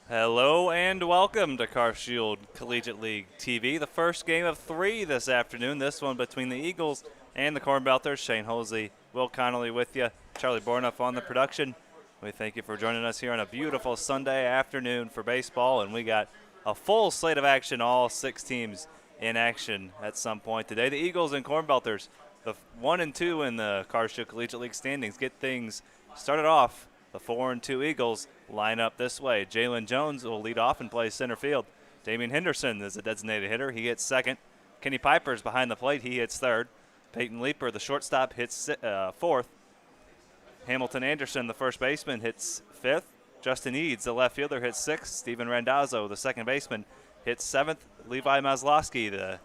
Hello and welcome to CarShield Collegiate League TV. The first game of 3 this afternoon. This one between the Eagles and the Cornbelters. Shane Holsey, Will Connolly with you. Charlie Bornoff on the production. We thank you for joining us here on a beautiful Sunday afternoon for baseball. And we got a full slate of action, all 6 teams in action at some point today. The Eagles and Cornbelters, the 1 and 2 in the CarShield Collegiate League standings, get things started off. The 4 and 2 Eagles line up this way. Jalen Jones will lead off and play center field. Damian Henderson is a designated hitter. He hits second. Kenny Piper's behind the plate. He hits third. Peyton Leeper, the shortstop, hits fourth. Hamilton Anderson, the first baseman, hits fifth. Justin Eads, the left fielder, hits sixth. Steven Randazzo, the second baseman, hits seventh. Levi Maslowski, the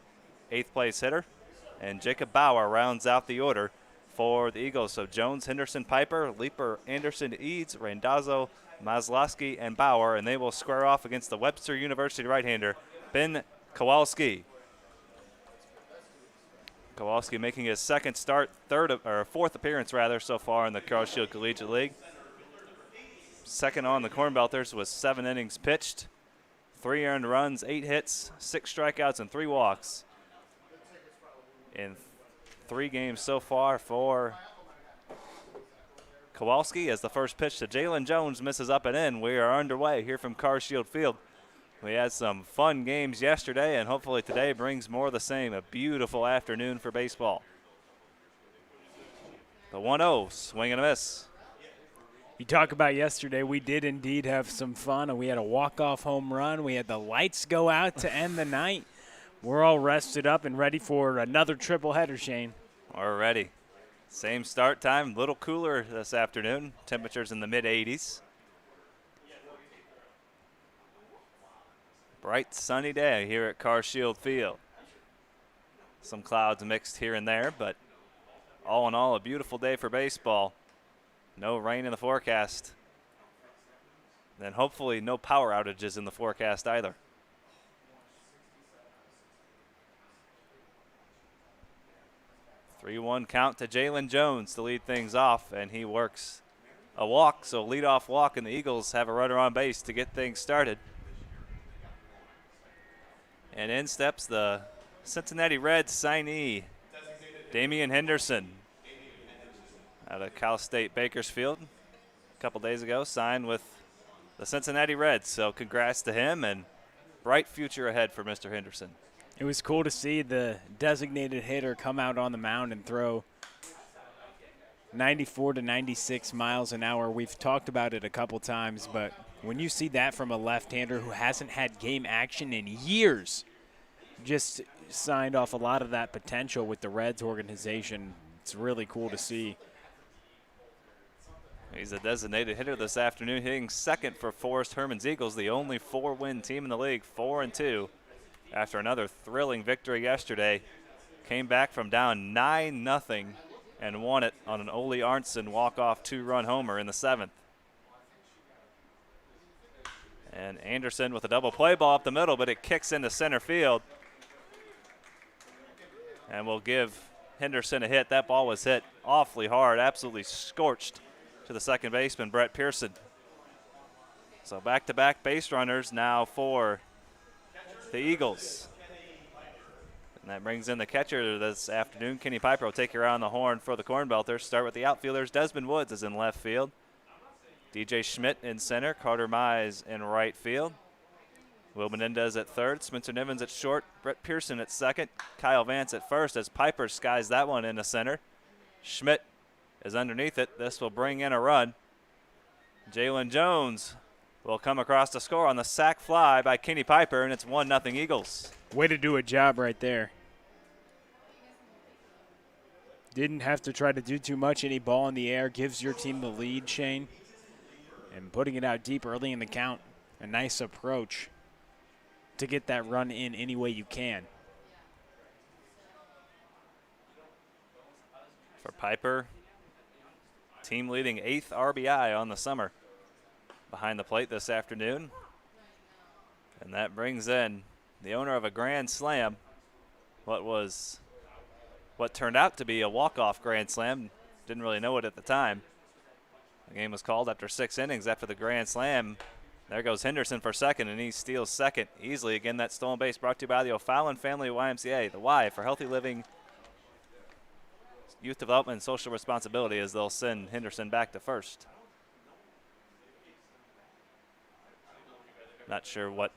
eighth place hitter. And Jacob Bauer rounds out the order for the Eagles. So Jones, Henderson, Piper, Leeper, Anderson, Eads, Randazzo, Maslowski, and Bauer, and they will square off against the Webster University right-hander, Ben Kowalski. Kowalski making his second start, fourth appearance so far in the CarShield Collegiate League. Second on the Cornbelters with 7 innings pitched, 3 earned runs, 8 hits, 6 strikeouts, and 3 walks in 3 games so far for Kowalski. As the first pitch to Jalen Jones misses up and in. We are underway here from CarShield Field. We had some fun games yesterday, and hopefully today brings more of the same. A beautiful afternoon for baseball. The 1-0, swing and a miss. You talk about yesterday, we did indeed have some fun, and we had a walk-off home run. We had the lights go out to end the night. We're all rested up and ready for another triple header, Shane. We're ready. Same start time, a little cooler this afternoon. Temperatures in the mid-80s. Bright sunny day here at CarShield Field. Some clouds mixed here and there, but all in all, a beautiful day for baseball. No rain in the forecast. And hopefully no power outages in the forecast either. 3-1 count to Jalen Jones to lead things off, and he works a walk, so leadoff walk, and the Eagles have a runner on base to get things started. And in steps the Cincinnati Reds signee, Damian Henderson, out of Cal State Bakersfield. A couple days ago, signed with the Cincinnati Reds, so congrats to him, and bright future ahead for Mr. Henderson. It was cool to see the designated hitter come out on the mound and throw 94 to 96 miles an hour. We've talked about it a couple times, but when you see that from a left-hander who hasn't had game action in years, just signed off a lot of that potential with the Reds organization. It's really cool to see. He's a designated hitter this afternoon, hitting second for Forrest Herman's Eagles, the only 4-win team in the league, 4-2. After another thrilling victory yesterday, came back from down 9-0 and won it on an Ole Arntzen walk-off 2-run homer in the 7th. And Anderson with a double play ball up the middle, but it kicks into center field. And we'll give Henderson a hit. That ball was hit awfully hard, absolutely scorched to the second baseman, Brett Pearson. So back-to-back base runners now for the Eagles. And that brings in the catcher this afternoon. Kenny Piper will take you around the horn for the Cornbelters. Start with the outfielders. Desmond Woods is in left field. DJ Schmidt in center. Carter Mize in right field. Will Menendez at third. Spencer Nivens at short. Brett Pearson at second. Kyle Vance at first as Piper skies that one into center. Schmidt is underneath it. This will bring in a run. Jalen Jones will come across the score on the sac fly by Kenny Piper, and it's 1-0 Eagles. Way to do a job right there. Didn't have to try to do too much. Any ball in the air gives your team the lead, Shane. And putting it out deep early in the count, a nice approach to get that run in any way you can. For Piper, team leading 8th RBI on the summer. Behind the plate this afternoon. And that brings in the owner of a grand slam. What turned out to be a walk-off grand slam. Didn't really know it at the time. The game was called after 6 innings after the grand slam. There goes Henderson for second, and he steals second easily. Again, that stolen base brought to you by the O'Fallon Family YMCA. The Y for healthy living, youth development, and social responsibility, as they'll send Henderson back to first. Not sure what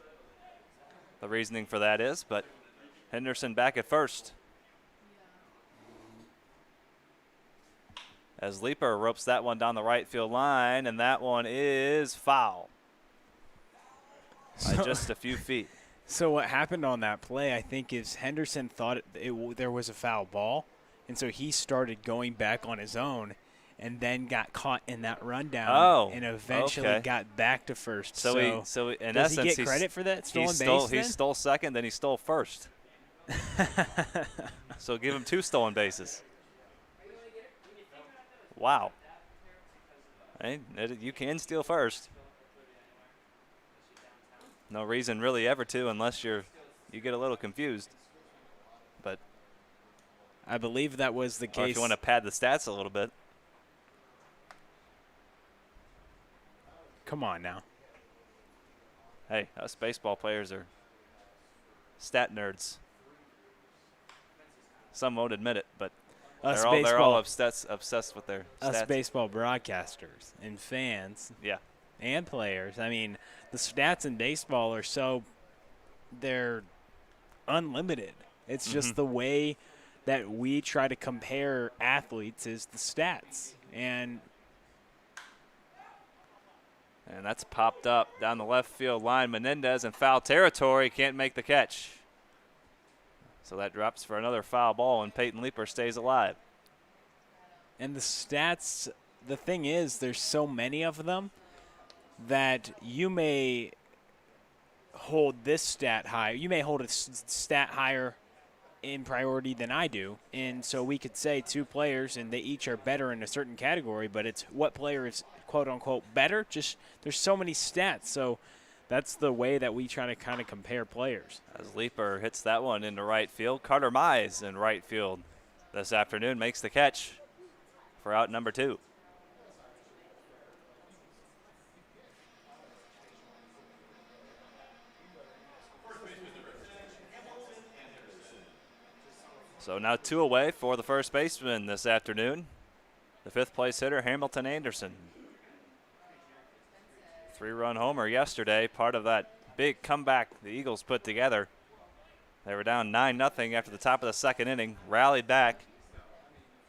the reasoning for that is, but Henderson back at first. As Leeper ropes that one down the right field line, and that one is foul by just a few feet. So what happened on that play, I think, is Henderson thought there was a foul ball, and so he started going back on his own and then got caught in that rundown and eventually got back to first. So in does essence, he get credit for that stolen base He stole second, then he stole first. So give him 2 stolen bases. Wow. Hey, you can steal first. No reason really ever to, unless you get a little confused. But I believe that was the case. Or if you want to pad the stats a little bit. Come on now. Hey, us baseball players are stat nerds. Some won't admit it, but they're all obsessed with their stats. Us baseball broadcasters and fans. Yeah. And players. I mean, the stats in baseball are they're unlimited. It's just the way that we try to compare athletes is the stats. And that's popped up down the left field line. Menendez in foul territory, can't make the catch. So that drops for another foul ball, and Peyton Leeper stays alive. And the stats, the thing is, there's so many of them that you may hold this stat high. You may hold a stat higher in priority than I do. And so we could say 2 players, and they each are better in a certain category, but it's what player is quote-unquote better. Just there's so many stats. So that's the way that we try to kind of compare players. As Leeper hits that one into right field, Carter Mize in right field this afternoon makes the catch for out number 2. So now 2 away for the first baseman this afternoon. The 5th place hitter, Hamilton Anderson. 3-run homer yesterday, part of that big comeback the Eagles put together. They were down 9-0 after the top of the 2nd inning, rallied back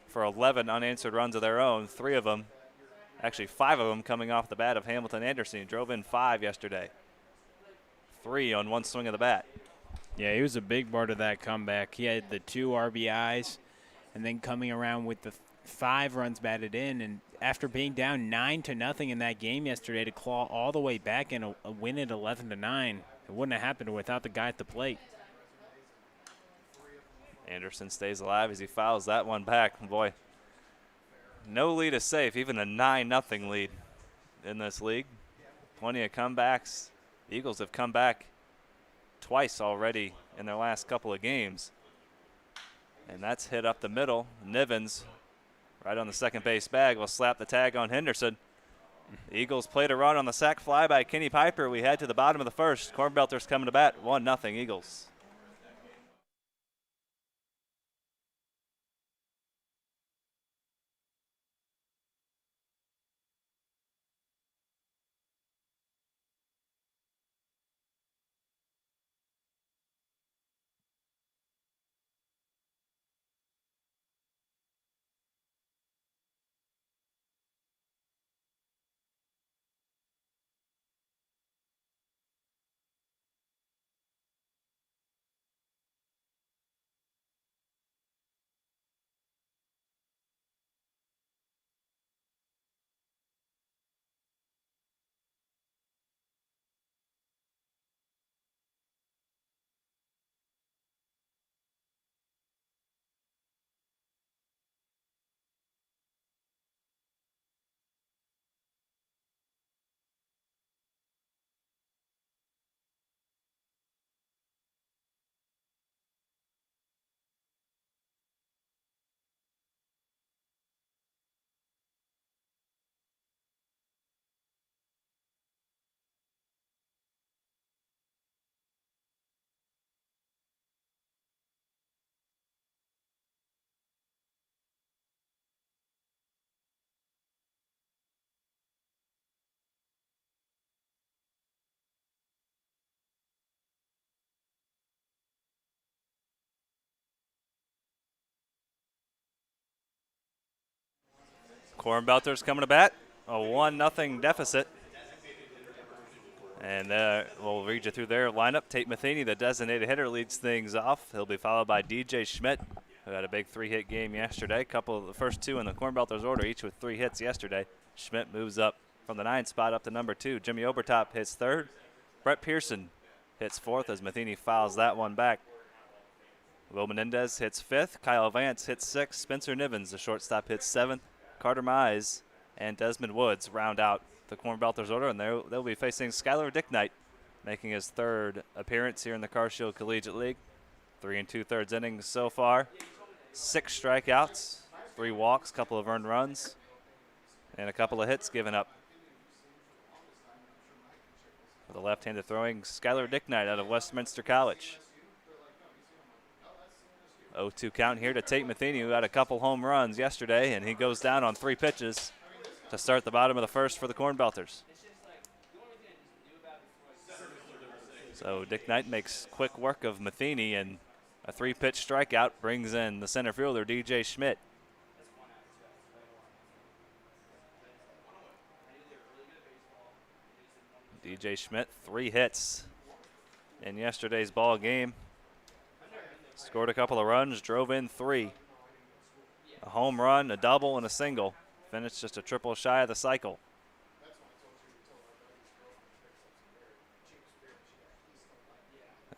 for 11 unanswered runs of their own, 3 of them, actually 5 of them coming off the bat of Hamilton Anderson. He drove in 5 yesterday, 3 on one swing of the bat. Yeah, he was a big part of that comeback. He had the 2 RBIs and then coming around with the 5 runs batted in. And after being down 9-0 in that game yesterday, to claw all the way back and a win at 11-9, it wouldn't have happened without the guy at the plate. Anderson stays alive as he fouls that one back. Boy, no lead is safe, even a 9-0 lead in this league. Plenty of comebacks. The Eagles have come back twice already in their last couple of games. And that's hit up the middle. Nivens, right on the second base bag, will slap the tag on Henderson. The Eagles played a run on the sac fly by Kenny Piper. We head to the bottom of the first. Cornbelters coming to bat, 1-0 Eagles. Cornbelters coming to bat. A 1-0 deficit. And we'll read you through their lineup. Tate Matheny, the designated hitter, leads things off. He'll be followed by DJ Schmidt, who had a big 3-hit game yesterday. Couple of the first two in the Cornbelters order, each with 3 hits yesterday. Schmidt moves up from the 9th spot up to number 2. Jimmy Obertop hits 3rd. Brett Pearson hits 4th as Matheny fouls that one back. Will Menendez hits 5th. Kyle Vance hits 6th. Spencer Nivens, the shortstop, hits 7th. Carter Mize and Desmond Woods round out the Cornbelters order, and they'll be facing Skylar Dicknight, making his 3rd appearance here in the CarShield Collegiate League. 3 2/3 innings so far. 6 strikeouts, 3 walks, couple of earned runs, and a couple of hits given up. For the left-handed throwing Skylar Dicknight out of Westminster College. 0-2 count here to Tate Matheny, who had a couple home runs yesterday, and he goes down on 3 pitches to start the bottom of the first for the Cornbelters. So Dick Knight makes quick work of Matheny, and a 3-pitch strikeout brings in the center fielder, DJ Schmidt. DJ Schmidt, 3 hits in yesterday's ball game. Scored a couple of runs, drove in 3. A home run, a double, and a single. Finished just a triple shy of the cycle.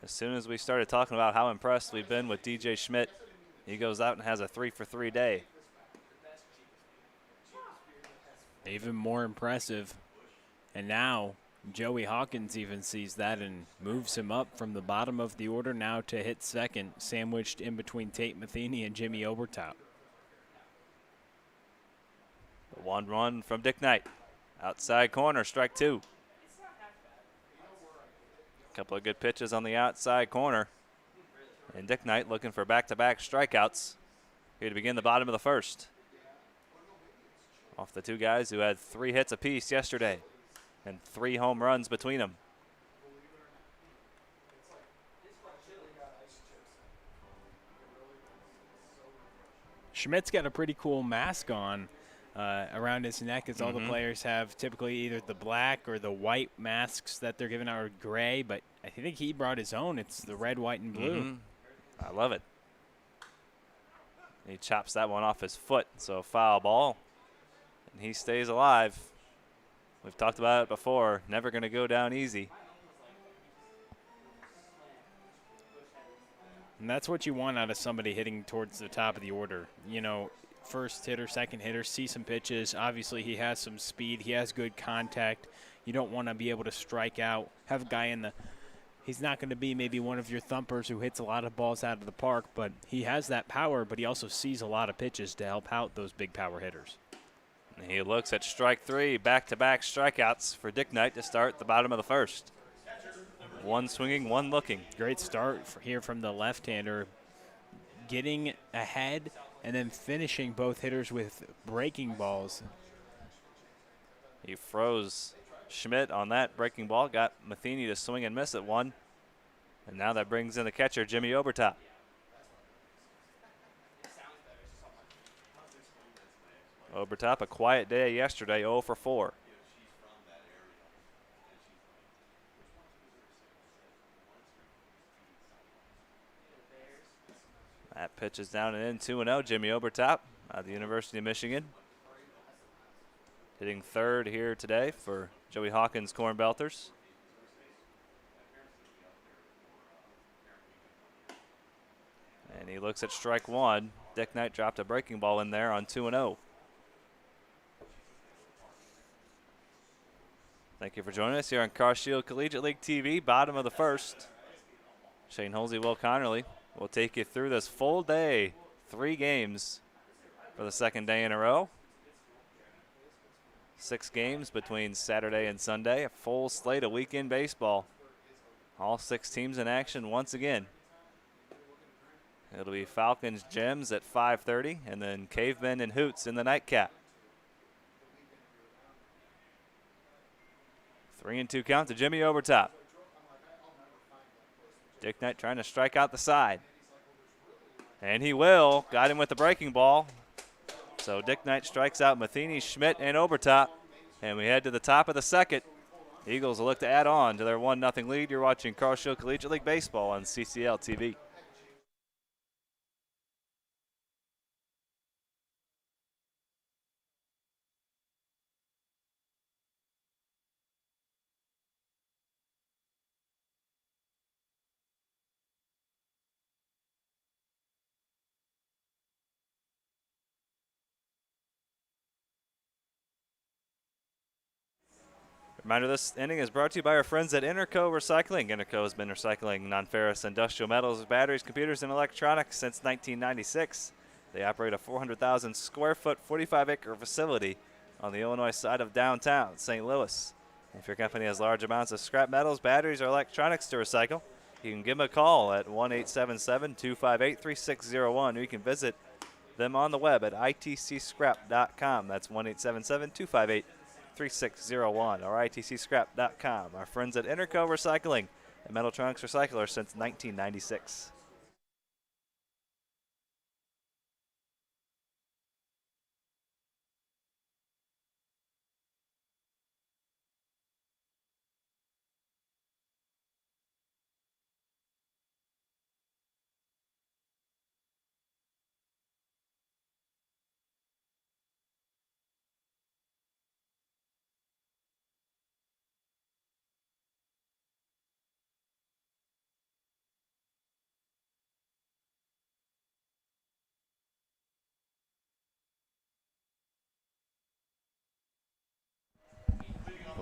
As soon as we started talking about how impressed we've been with DJ Schmidt, he goes out and has a 3-for-3 day. Even more impressive. And now Joey Hawkins even sees that and moves him up from the bottom of the order now to hit 2nd, sandwiched in between Tate Matheny and Jimmy Obertop. The 1-1 from Dick Knight. Outside corner, strike 2. A couple of good pitches on the outside corner. And Dick Knight looking for back-to-back strikeouts here to begin the bottom of the first. Off the 2 guys who had 3 hits apiece yesterday and 3 home runs between them. Schmidt's got a pretty cool mask on around his neck, as all the players have typically either the black or the white masks that they're giving out are gray, but I think he brought his own. It's the red, white, and blue. I love it. He chops that one off his foot, so foul ball. And he stays alive. We've talked about it before. Never going to go down easy. And that's what you want out of somebody hitting towards the top of the order. You know, first hitter, second hitter, see some pitches. Obviously, he has some speed. He has good contact. You don't want to be able to strike out, have a guy in the – he's not going to be maybe one of your thumpers who hits a lot of balls out of the park, but he has that power, but he also sees a lot of pitches to help out those big power hitters. And he looks at strike 3, back-to-back strikeouts for Dick Knight to start the bottom of the first. 1 swinging, 1 looking. Great start here from the left-hander, getting ahead and then finishing both hitters with breaking balls. He froze Schmidt on that breaking ball, got Matheny to swing and miss at 1. And now that brings in the catcher, Jimmy Obertop. Obertop, a quiet day yesterday, 0 for 4. That pitch is down and in, 2-0. Jimmy Obertop out of the University of Michigan. Hitting 3rd here today for Joey Hawkins Cornbelters. And he looks at strike 1. Dick Knight dropped a breaking ball in there on 2-0. Thank you for joining us here on CarShield Collegiate League TV, bottom of the first. Shane Holsey, Will Connerly will take you through this full day, 3 games for the 2nd day in a row. 6 games between Saturday and Sunday, a full slate of weekend baseball. All 6 teams in action once again. It'll be Falcons Gems at 5:30 and then Cavemen and Hoots in the nightcap. 3-2 count to Jimmy Obertop. Dick Knight trying to strike out the side. And he will. Got him with the breaking ball. So Dick Knight strikes out Matheny, Schmidt, and Obertop. And we head to the top of the second. Eagles will look to add on to their 1-0 lead. You're watching Carl Shield Collegiate League Baseball on CCL TV. Reminder, this inning is brought to you by our friends at Interco Recycling. Interco has been recycling non-ferrous industrial metals, batteries, computers, and electronics since 1996. They operate a 400,000 square foot, 45-acre facility on the Illinois side of downtown St. Louis. If your company has large amounts of scrap metals, batteries, or electronics to recycle, you can give them a call at 1-877-258-3601. Or you can visit them on the web at itcscrap.com. That's 1-877-258-3601 or itcscrap.com. Our friends at Interco Recycling, a Metaltronics recycler since 1996.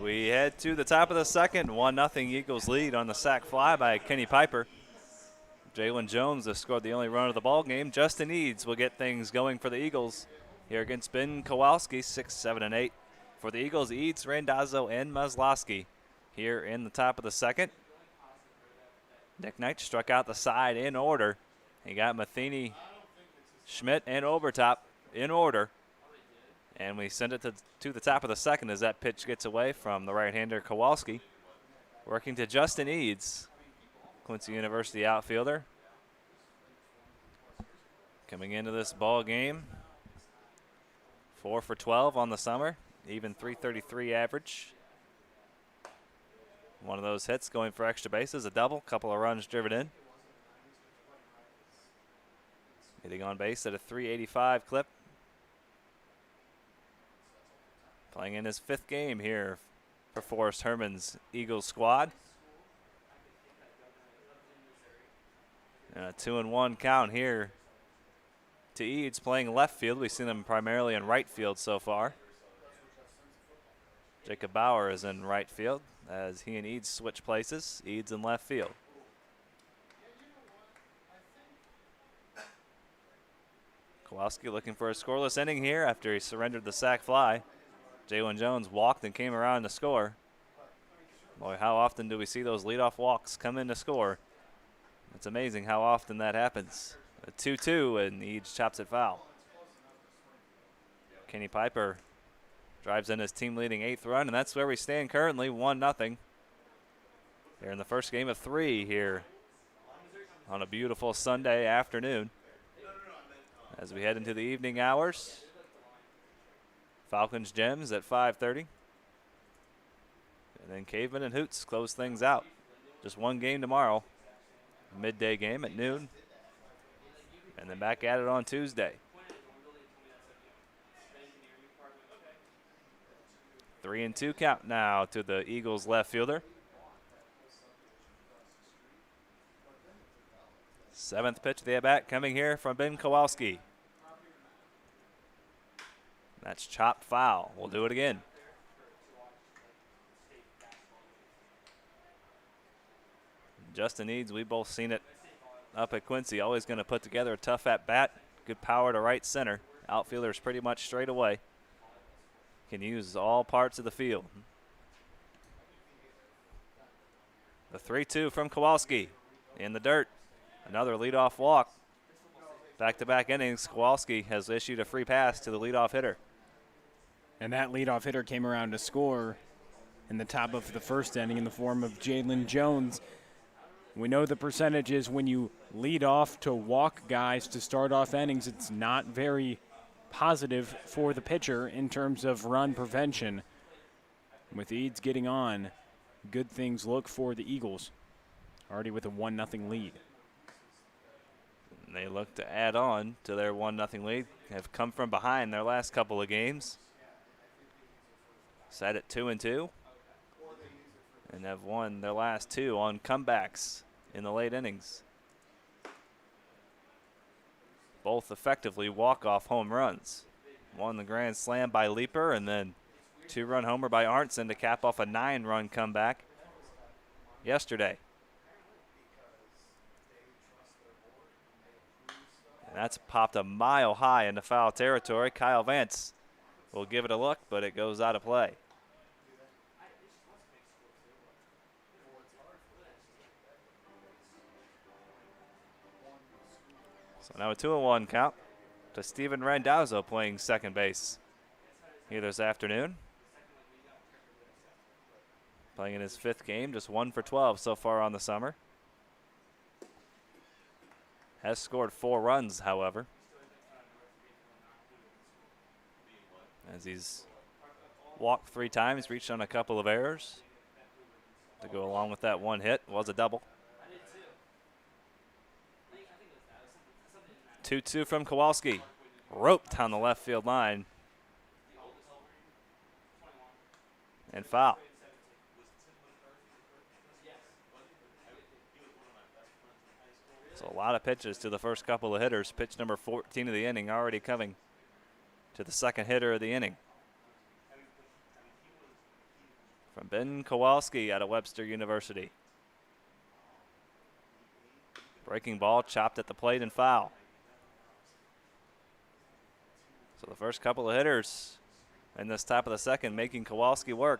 We head to the top of the second. 1-0 Eagles lead on the sac fly by Kenny Piper. Jalen Jones has scored the only run of the ball game. Justin Eads will get things going for the Eagles here against Ben Kowalski, 6, 7, and 8. For the Eagles, Eads, Randazzo, and Maslowski here in the top of the second. Nick Knight struck out the side in order. He got Matheny, Schmidt, and Obertop in order. And we send it to the top of the second as that pitch gets away from the right-hander Kowalski. Working to Justin Eads, Quincy University outfielder. Coming into this ball game, 4 for 12 on the summer, even .333 average. One of those hits going for extra bases, a double, couple of runs driven in. Hitting on base at a .385 clip. Playing in his 5th game here for Forrest Herman's Eagles squad. And a 2-1 count here to Eads playing left field. We've seen him primarily in right field so far. Jacob Bauer is in right field as he and Eads switch places. Eads in left field. Kowalski looking for a scoreless inning here after he surrendered the sac fly. Jalen Jones walked and came around to score. Boy, how often do we see those leadoff walks come in to score? It's amazing how often that happens. A 2-2 and Eads chops it foul. Kenny Piper drives in his team-leading 8th run, and that's where we stand currently, 1-0. They're in the first game of 3 here on a beautiful Sunday afternoon. As we head into the evening hours, Falcons Gems at 5:30. And then Caveman and Hoots close things out. Just one game tomorrow, a midday game at noon. And then back at it on Tuesday. 3-2 count now to the Eagles left fielder. 7th pitch of the at-bat coming here from Ben Kowalski. That's chopped foul. We'll do it again. Justin Eads, we've both seen it up at Quincy. Always going to put together a tough at-bat. Good power to right center. Outfielder's pretty much straight away. Can use all parts of the field. The 3-2 from Kowalski in the dirt. Another leadoff walk. Back-to-back innings, Kowalski has issued a free pass to the leadoff hitter. And that leadoff hitter came around to score in the top of the first inning in the form of Jalen Jones. We know the percentages when you lead off to walk guys to start off innings, it's not very positive for the pitcher in terms of run prevention. With Eads getting on, good things look for the Eagles, already with a 1-0 lead. And they look to add on to their 1-0 lead. Have come from behind their last couple of games. Set at 2-2. And have won their last two on comebacks in the late innings. Both effectively walk-off home runs. One the grand slam by Leaper, and then 2-run homer by Arntzen to cap off a 9-run comeback yesterday. And that's popped a mile high into foul territory. Kyle Vance will give it a look, but it goes out of play. So now a 2-1 count to Steven Randazzo playing second base here this afternoon. Playing in his 5th game, just 1 for 12 so far on the summer. Has scored 4 runs, however, as he's walked 3 times, reached on a couple of errors to go along with that 1 hit. Was a double. 2-2 from Kowalski. Roped down the left field line. And foul. So a lot of pitches to the first couple of hitters. Pitch number 14 of the inning already coming to the second hitter of the inning. From Ben Kowalski out of Webster University. Breaking ball chopped at the plate and foul. So the first couple of hitters in this top of the second making Kowalski work.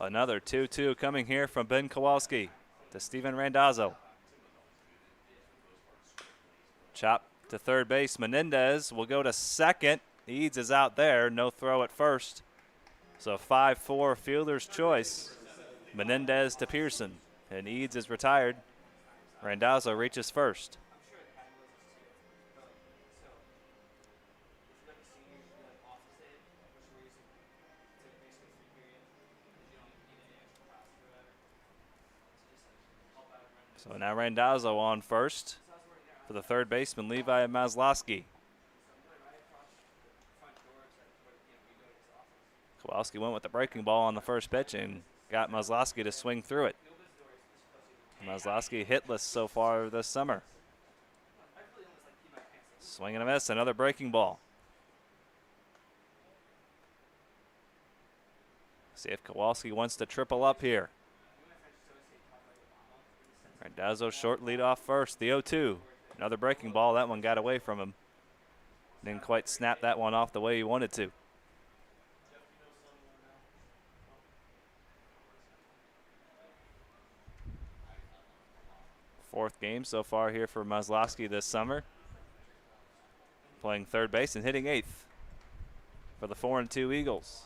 Another 2-2 coming here from Ben Kowalski to Steven Randazzo. Chop to third base. Menendez will go to second. Eads is out there. No throw at first. So 5-4 fielder's choice. Menendez to Pearson. And Eads is retired. Randazzo reaches first. So now Randazzo on first for the third baseman, Levi Maslowski. Kowalski went with the breaking ball on the first pitch and got Maslowski to swing through it. Maslowski hitless so far this summer. Swing and a miss, another breaking ball. See if Kowalski wants to triple up here. Randazzo short lead off first, the 0-2. Another breaking ball, that one got away from him. Didn't quite snap that one off the way he wanted to. Fourth game so far here for Maslowski this summer. Playing third base and hitting 8th for the 4-2 Eagles.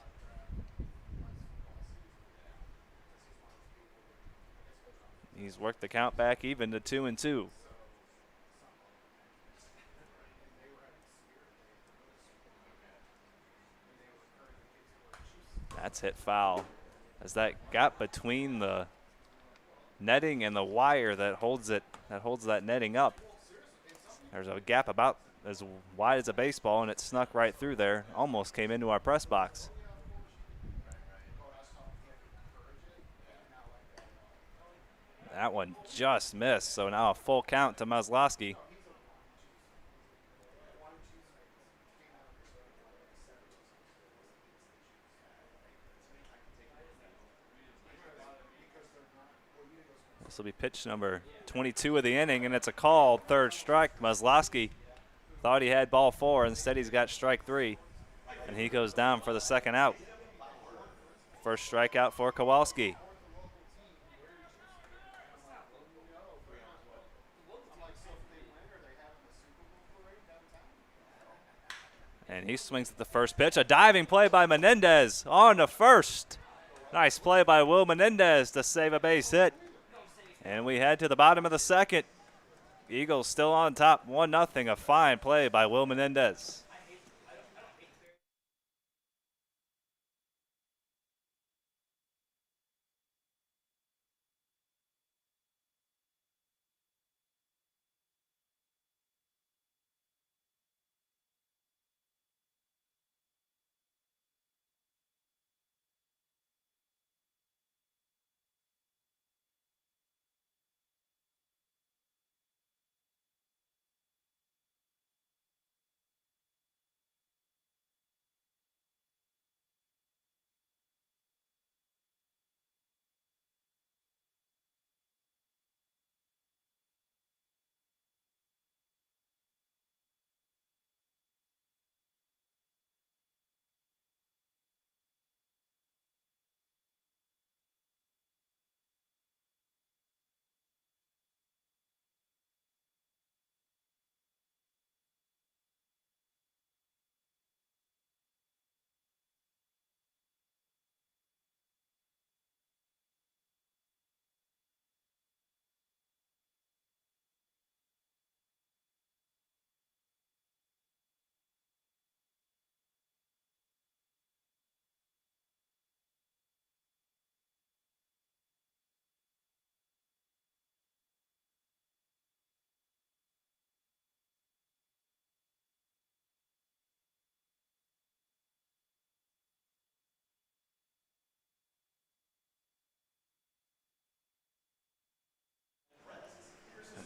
He's worked the count back even to 2-2. That's hit foul. As that gap between the netting and the wire that holds that netting up. There's a gap about as wide as a baseball, and it snuck right through there. Almost came into our press box. That one just missed, so now a full count to Maslowski. This will be pitch number 22 of the inning, and it's a called third strike. Maslowski thought he had ball 4. Instead, he's got strike 3, and he goes down for the second out. First strikeout for Kowalski. And he swings at the first pitch. A diving play by Menendez on to first. Nice play by Will Menendez to save a base hit. And we head to the bottom of the second. Eagles still on top, 1-0. A fine play by Will Menendez.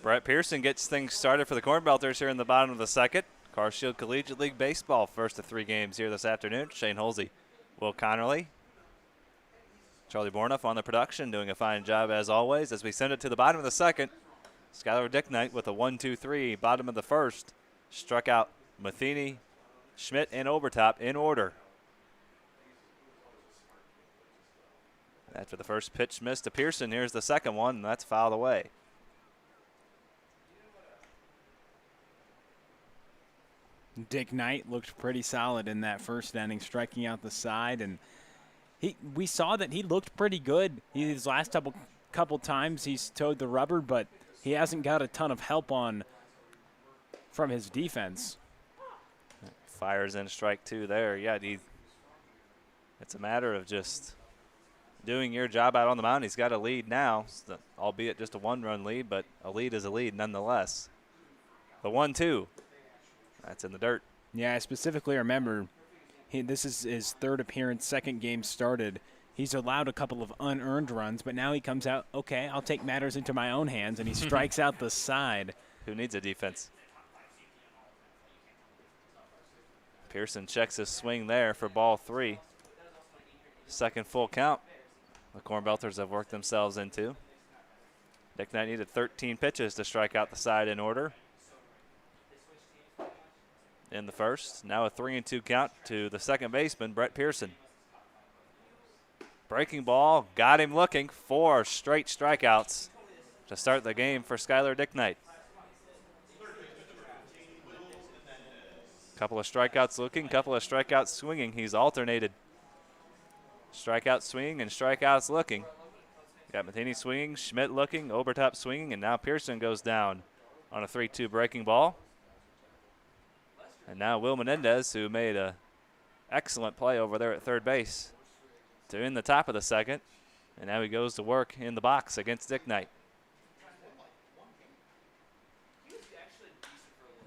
Brett Pearson gets things started for the Cornbelters here in the bottom of the second. Carshield Collegiate League Baseball, first of 3 games here this afternoon. Shane Holsey, Will Connerly, Charlie Bornoff on the production, doing a fine job as always. As we send it to the bottom of the second, Skylar Dicknight with a 1-2-3, bottom of the first. Struck out Matheny, Schmidt, and Obertop in order. After the first pitch missed to Pearson, here's the second one, and that's fouled away. Dick Knight looked pretty solid in that first inning, striking out the side, and we saw that he looked pretty good. His last couple times he's towed the rubber, but he hasn't got a ton of help on from his defense. Fires in strike 2 there. Yeah, it's a matter of just doing your job out on the mound. He's got a lead now, albeit just a 1-run lead, but a lead is a lead nonetheless. The 1-2. That's in the dirt. Yeah, I specifically remember this is his 3rd appearance, 2nd game started. He's allowed a couple of unearned runs, but now he comes out, okay, I'll take matters into my own hands, and he strikes out the side. Who needs a defense? Pearson checks his swing there for ball 3. Second full count the Cornbelters have worked themselves into. Dick Knight needed 13 pitches to strike out the side in order. In the first, now a 3-2 count to the second baseman, Brett Pearson. Breaking ball, got him looking. 4 straight strikeouts to start the game for Skylar Dick Knight. Couple of strikeouts looking, couple of strikeouts swinging. He's alternated strikeout swinging and strikeouts looking. Got Matheny swinging, Schmidt looking, Obertop swinging, and now Pearson goes down on a 3-2 breaking ball. And now Will Menendez, who made an excellent play over there at third base, to in the top of the second. And now he goes to work in the box against Dick Knight.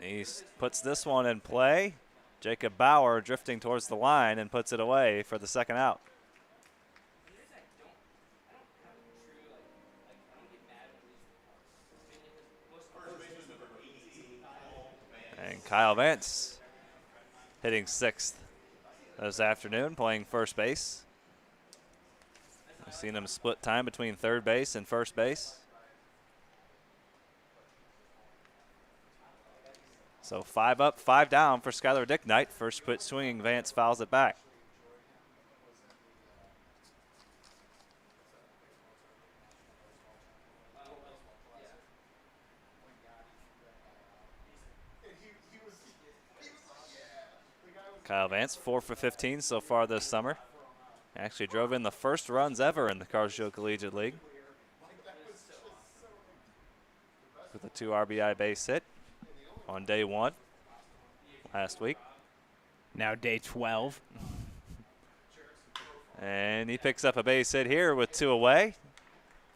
He puts this one in play. Jacob Bauer drifting towards the line and puts it away for the second out. And Kyle Vance hitting 6th this afternoon, playing first base. I've seen him split time between third base and first base. So 5 up, 5 down for Skylar Dick Knight. First pitch swinging, Vance fouls it back. Kyle Vance, 4 for 15 so far this summer. Actually drove in the first runs ever in the Carshield Collegiate League with a 2 RBI base hit on day 1 last week. Now day 12. And he picks up a base hit here with 2 away.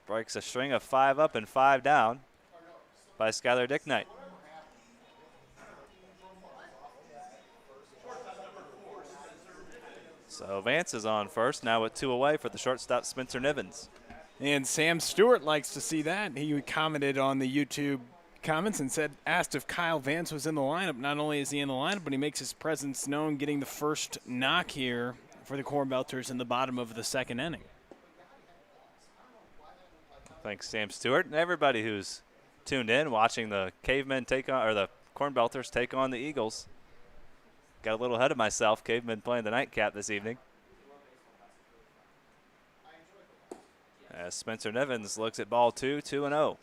Breaks a string of 5 up and 5 down by Skylar Dicknight. So Vance is on first, now with 2 away for the shortstop Spencer Nivens. And Sam Stewart likes to see that. He commented on the YouTube comments and asked if Kyle Vance was in the lineup. Not only is he in the lineup, but he makes his presence known, getting the first knock here for the Cornbelters in the bottom of the second inning. Thanks, Sam Stewart, and everybody who's tuned in, watching the Cavemen take on, or the Cornbelters take on the Eagles. Got a little ahead of myself. Cavemen playing the nightcap this evening. As Spencer Nivens looks at ball 2, 2-0.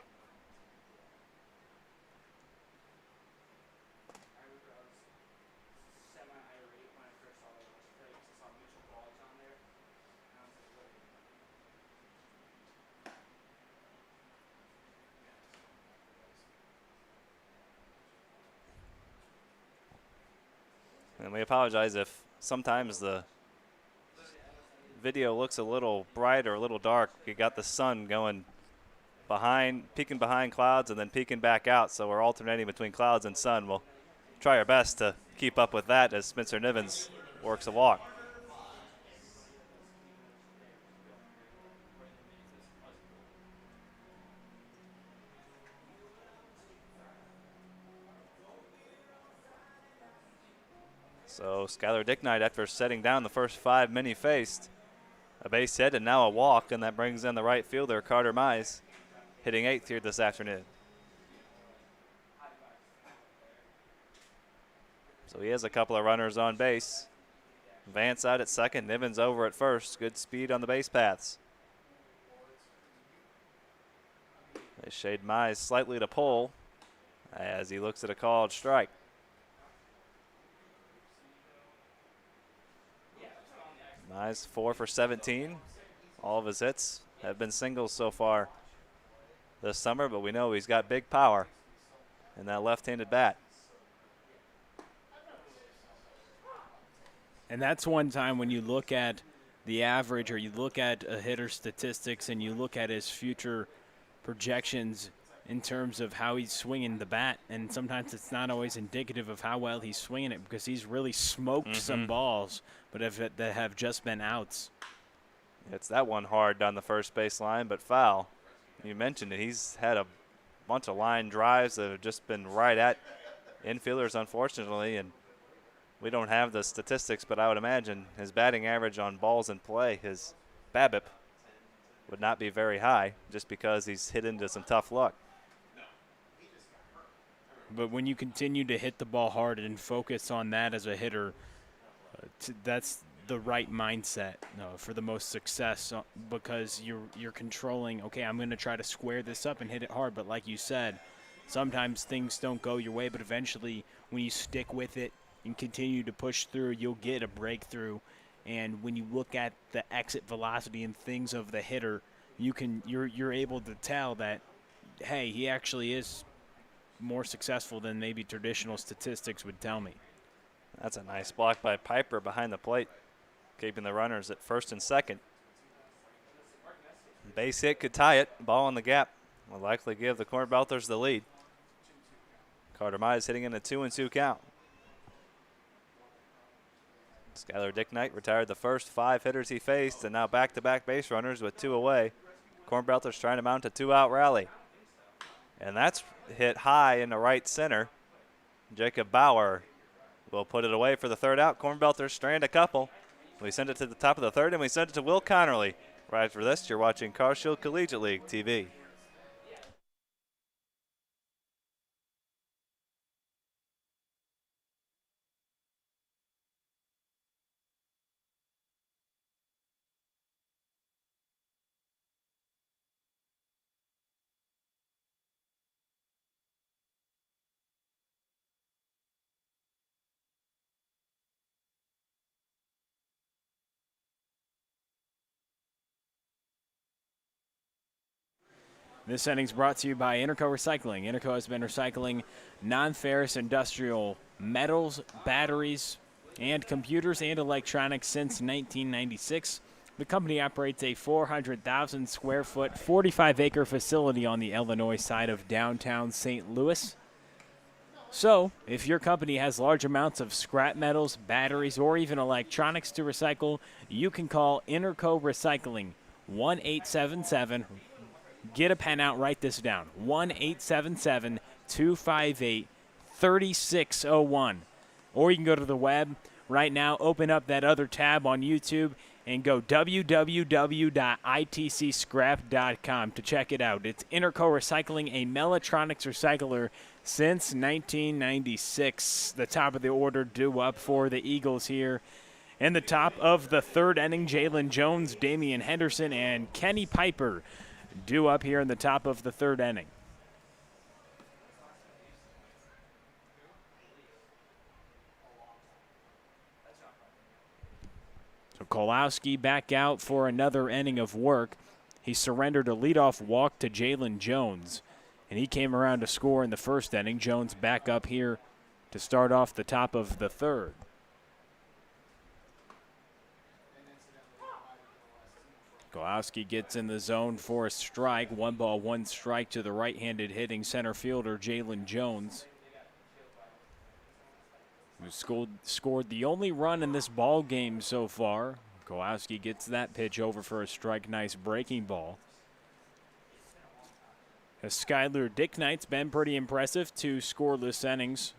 And we apologize if sometimes the video looks a little bright or a little dark. We got the sun going behind, peeking behind clouds and then peeking back out, so we're alternating between clouds and sun. We'll try our best to keep up with that as Spencer Nivens works a walk. So Skylar Dicknight, after setting down the first 5 men he faced, a base hit and now a walk, and that brings in the right fielder, Carter Mize, hitting 8th here this afternoon. So he has a couple of runners on base. Vance out at second, Nivens over at first. Good speed on the base paths. They shade Mize slightly to pull as he looks at a called strike. Mize 4 for 17. All of his hits have been singles so far this summer, but we know he's got big power in that left-handed bat. And that's one time when you look at the average, or you look at a hitter's statistics and you look at his future projections in terms of how he's swinging the bat, and sometimes it's not always indicative of how well he's swinging it, because he's really smoked some balls, but that have just been outs. It's that one hard down the first base line, but foul. You mentioned it. He's had a bunch of line drives that have just been right at infielders, unfortunately, and we don't have the statistics, but I would imagine his batting average on balls in play, his BABIP, would not be very high just because he's hit into some tough luck. But when you continue to hit the ball hard and focus on that as a hitter, that's the right mindset for the most success, because you're controlling, okay, I'm going to try to square this up and hit it hard. But like you said, sometimes things don't go your way, but eventually when you stick with it and continue to push through, you'll get a breakthrough. And when you look at the exit velocity and things of the hitter, you're able to tell that, hey, he actually is more successful than maybe traditional statistics would tell me. That's a nice block by Piper behind the plate, keeping the runners at first and second. Base hit could tie it. Ball in the gap will likely give the Cornbelters the lead. Carter Mize hitting in a 2-2 count. Skylar Dicknight retired the first 5 hitters he faced, and now back-to-back base runners with 2 away. Cornbelters trying to mount a 2-out rally. And that's hit high in the right center. Jacob Bauer will put it away for the 3rd out. Cornbelters strand a couple. We send it to the top of the 3rd, and we send it to Will Connerly. Right after this, you're watching Carshield Collegiate League TV. This inning's brought to you by Interco Recycling. Interco has been recycling non-ferrous industrial metals, batteries, and computers and electronics since 1996. The company operates a 400,000 square foot, 45-acre facility on the Illinois side of downtown St. Louis. So, if your company has large amounts of scrap metals, batteries, or even electronics to recycle, you can call Interco Recycling 1-877. Get a pen out, write this down. 1-877-258-3601. Or you can go to the web right now, open up that other tab on YouTube, and go www.itcscrap.com to check it out. It's Interco Recycling, a Mellatronics recycler since 1996. The top of the order due up for the Eagles here. In the top of the third inning, Jalen Jones, Damian Henderson, and Kenny Piper due up here in the top of the third inning. So Kolowski back out for another inning of work. He surrendered a leadoff walk to Jalen Jones, and he came around to score in the first inning. Jones back up here to start off the top of the third. Kolowski gets in the zone for a strike. 1-1 strike to the right-handed hitting center fielder Jalen Jones, who scored the only run in this ball game so far. Kolowski gets that pitch over for a strike. Nice breaking ball. As Skyler Dicknight's been pretty impressive. 2 scoreless innings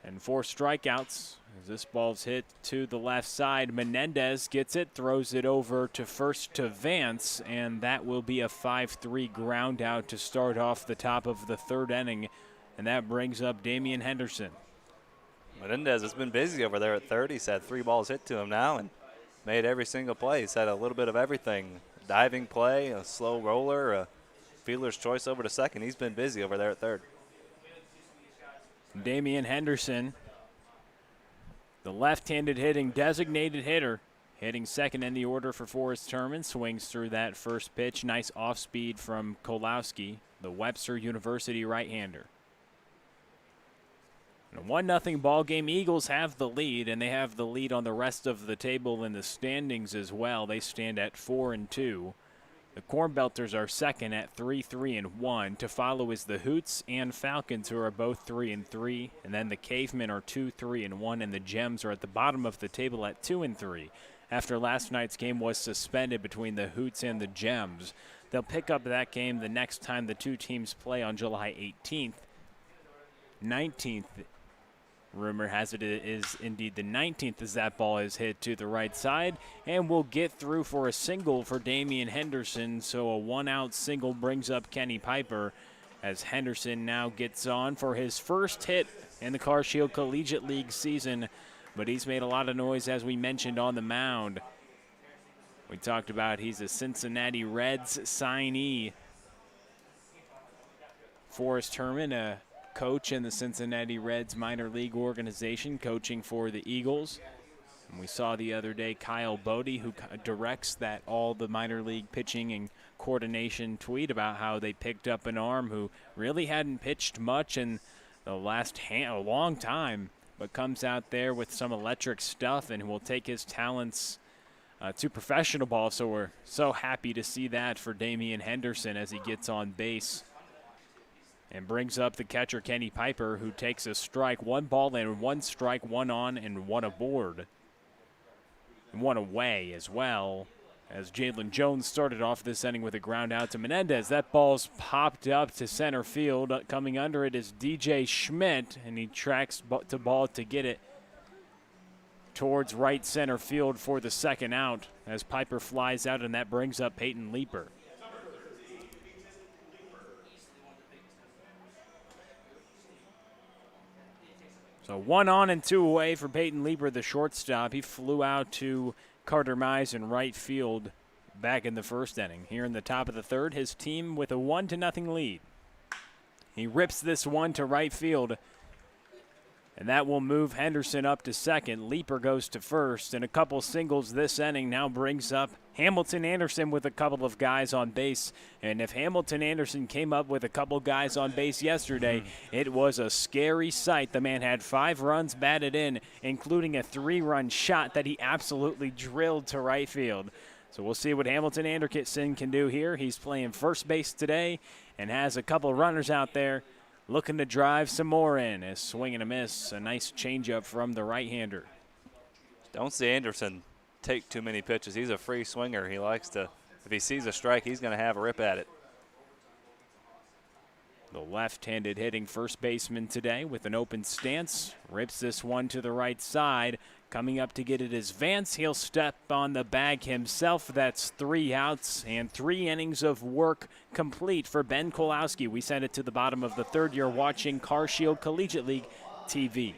and 4 strikeouts. As this ball's hit to the left side, Menendez gets it, throws it over to first to Vance, and that will be a 5-3 ground out to start off the top of the third inning, and that brings up Damian Henderson. Menendez has been busy over there at third. He's had 3 balls hit to him now and made every single play. He's had a little bit of everything. Diving play, a slow roller, a fielder's choice over to second. He's been busy over there at third. Damian Henderson, the left-handed hitting designated hitter, hitting second in the order for Forrest Terman, swings through that first pitch. Nice off-speed from Kolowski, the Webster University right-hander. A 1-0 ball game. Eagles have the lead, and they have the lead on the rest of the table in the standings as well. They stand at 4-2. The Cornbelters are second at 3-3-1. To follow is the Hoots and Falcons, who are both 3-3, and then the Cavemen are 2-3-1, and the Gems are at the bottom of the table at 2-3. After last night's game was suspended between the Hoots and the Gems, they'll pick up that game the next time the two teams play on July 18th. 19th. Rumor has it is indeed the 19th as that ball is hit to the right side, and will get through for a single for Damian Henderson. So a 1-out single brings up Kenny Piper as Henderson now gets on for his first hit in the Car Shield Collegiate League season, but he's made a lot of noise, as we mentioned, on the mound. We talked about he's a Cincinnati Reds signee. Forrest Terman, a coach in the Cincinnati Reds minor league organization, coaching for the Eagles. And we saw the other day Kyle Bodie, who directs that all the minor league pitching and coordination, tweet about how they picked up an arm who really hadn't pitched much in the last a long time, but comes out there with some electric stuff and will take his talents to professional ball. So we're so happy to see that for Damian Henderson as he gets on base and brings up the catcher Kenny Piper, who takes a strike. 1-1 strike, 1 on and 1 aboard. And 1 away as well, as Jalen Jones started off this inning with a ground out to Menendez. That ball's popped up to center field. Coming under it is DJ Schmidt, and he tracks to ball to get it towards right center field for the second out as Piper flies out, and that brings up Peyton Leeper. So 1 on and 2 away for Peyton Leeper, the shortstop. He flew out to Carter Mize in right field back in the first inning. Here in the top of the third, his team with a 1-0 lead. He rips this one to right field. And that will move Henderson up to second. Leaper goes to first. And a couple singles this inning now brings up Hamilton Anderson with a couple of guys on base. And if Hamilton Anderson came up with a couple guys on base yesterday, it was a scary sight. The man had 5 runs batted in, including a 3-run shot that he absolutely drilled to right field. So we'll see what Hamilton Anderson can do here. He's playing first base today and has a couple runners out there looking to drive some more in. A swing and a miss, a nice changeup from the right-hander. Don't see Anderson take too many pitches. He's a free swinger. He likes to, if he sees a strike, he's going to have a rip at it. The left-handed hitting first baseman today with an open stance. Rips this one to the right side. Coming up to get it is Vance. He'll step on the bag himself. That's 3 outs and 3 innings of work complete for Ben Kolowski. We send it to the bottom of the third. You're watching Car Shield Collegiate League TV.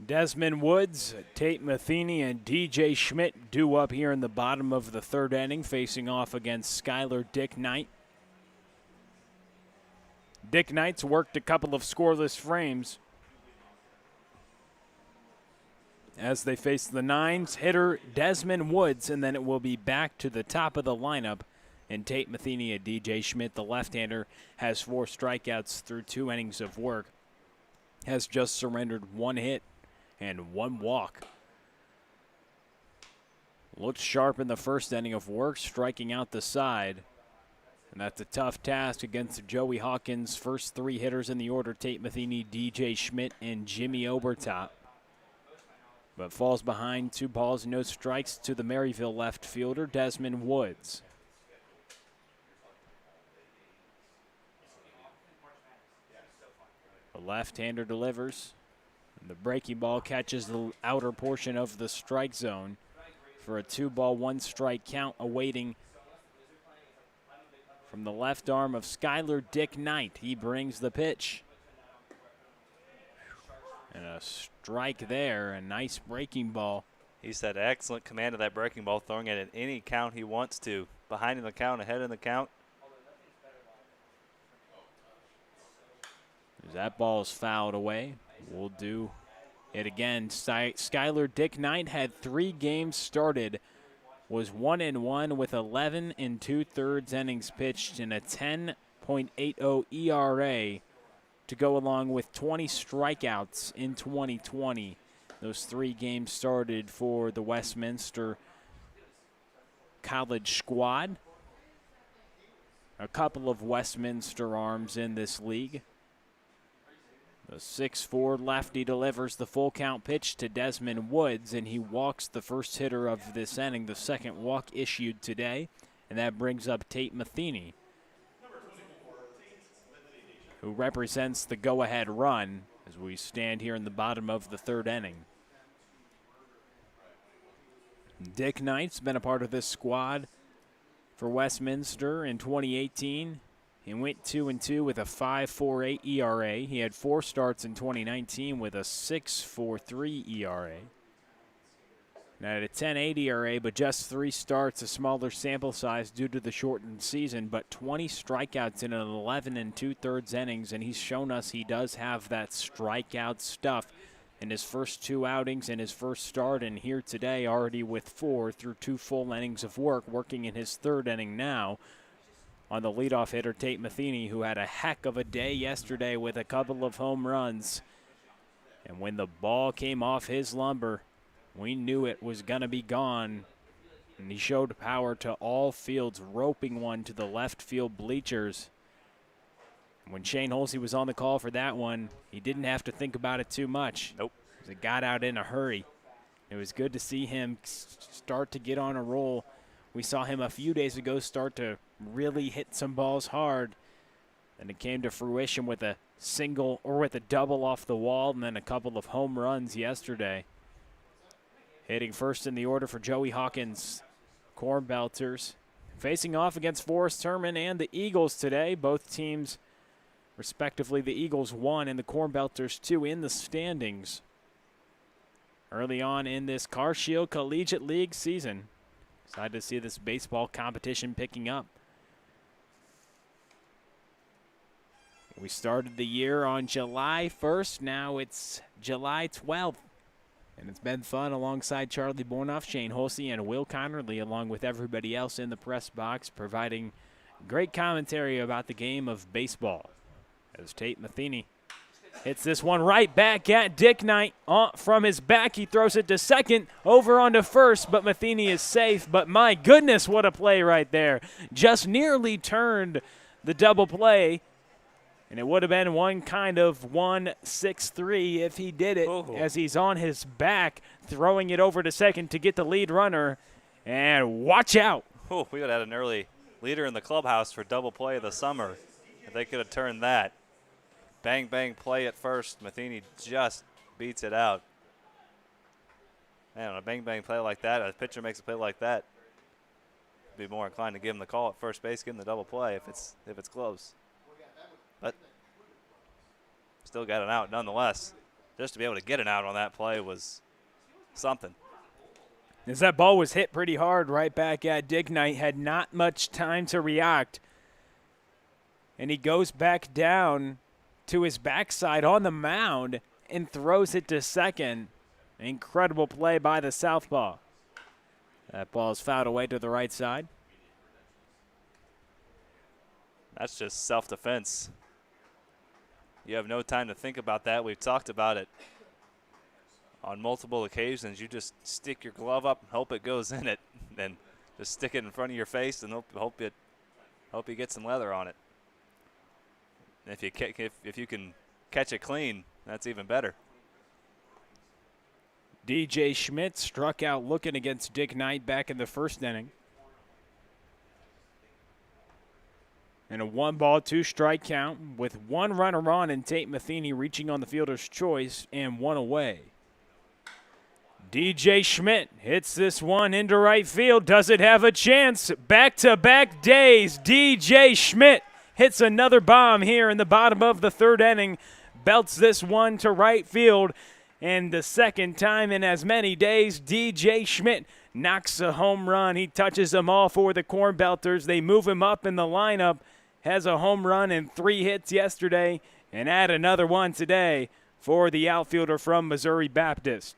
Desmond Woods, Tate Matheny, and DJ Schmidt due up here in the bottom of the third inning, facing off against Skylar Dick Knight. Dick Knight's worked a couple of scoreless frames as they face the Nines hitter Desmond Woods, and then it will be back to the top of the lineup. And Tate Matheny and DJ Schmidt, the left-hander, has 4 strikeouts through 2 innings of work, has just surrendered 1 hit and 1 walk. Looked sharp in the first inning of work, striking out the side. And that's a tough task against Joey Hawkins' first 3 hitters in the order, Tate Matheny, DJ Schmidt, and Jimmy Obertop. But falls behind 2 balls, no strikes to the Maryville left fielder, Desmond Woods. The left-hander delivers. The breaking ball catches the outer portion of the strike zone for a 2-ball, 1-strike count awaiting from the left arm of Skylar Dick Knight. He brings the pitch. And a strike there, a nice breaking ball. He's had excellent command of that breaking ball, throwing it at any count he wants to. Behind in the count, ahead in the count. As that ball is fouled away, we'll do it again. Skylar Dick Knight had 3 games started, was 1-1 with 11 2/3 innings pitched and a 10.80 ERA to go along with 20 strikeouts in 2020. Those 3 games started for the Westminster College squad. A couple of Westminster arms in this league. The 6'4" lefty delivers the full count pitch to Desmond Woods, and he walks the first hitter of this inning, the second walk issued today, and that brings up Tate Matheny, who represents the go-ahead run. as we stand here in the bottom of the third inning. Dick Knight's been a part of this squad for Westminster in 2018. He went 2-2 with a 5.48 ERA. He had 4 starts in 2019 with a 6.43 ERA. Now at a 10.8 ERA, but just 3 starts, a smaller sample size due to the shortened season, but 20 strikeouts in an 11 2/3 innings, and he's shown us he does have that strikeout stuff in his first 2 outings and his first start, and here today already with 4 through 2 full innings of work, working in his 3rd inning now on the leadoff hitter, Tate Matheny, who had a heck of a day yesterday with a couple of home runs. And when the ball came off his lumber, we knew it was going to be gone. And he showed power to all fields, roping one to the left field bleachers. When Shane Holsey was on the call for that one, he didn't have to think about it too much. Nope. It got out in a hurry. It was good to see him start to get on a roll. We saw him a few days ago start to really hit some balls hard. And it came to fruition with a single or with a double off the wall and then a couple of home runs yesterday. Hitting first in the order for Joey Hawkins, Cornbelters. Facing off against Forrest Herman and the Eagles today. Both teams, respectively, the Eagles 1 and the Cornbelters 2 in the standings. Early on in this Car Shield Collegiate League season. Excited to see this baseball competition picking up. We started the year on July 1st. Now it's July 12th. And it's been fun alongside Charlie Bornoff, Shane Holsey, and Will Connerly, along with everybody else in the press box, providing great commentary about the game of baseball. As Tate Matheny hits this one right back at Dick Knight. From his back, he throws it to second, over onto first, but Matheny is safe. But my goodness, what a play right there. Just nearly turned the double play. And it would have been one kind of 1-6-3 if he did it, as he's on his back, throwing it over to second to get the lead runner. And watch out. Oh, we would have had an early leader in the clubhouse for double play of the summer. If they could have turned that. Bang, bang play at first. Matheny just beats it out. Man, on a bang, bang play like that, a pitcher makes a play like that, be more inclined to give him the call at first base, give him the double play if it's close. But still got an out nonetheless. Just to be able to get an out on that play was something. As that ball was hit pretty hard right back at Dick Knight, had not much time to react. And he goes back down to his backside on the mound and throws it to second. Incredible play by the southpaw. That ball is fouled away to the right side. That's just self-defense. You have no time to think about that. We've talked about it on multiple occasions. You just stick your glove up and hope it goes in it, and just stick it in front of your face and hope you get some leather on it. And if you can catch it clean, that's even better. DJ Schmidt struck out looking against Dick Knight back in the first inning. And a 1-ball, 2-strike count with 1 runner on and Tate Matheny reaching on the fielder's choice and 1 away. DJ Schmidt hits this one into right field. Does it have a chance? Back-to-back days. DJ Schmidt hits another bomb here in the bottom of the 3rd inning. Belts this one to right field. And the second time in as many days, DJ Schmidt knocks a home run. He touches them all for the Cornbelters. They move him up in the lineup. Has a home run and 3 hits yesterday, and add another one today for the outfielder from Missouri Baptist.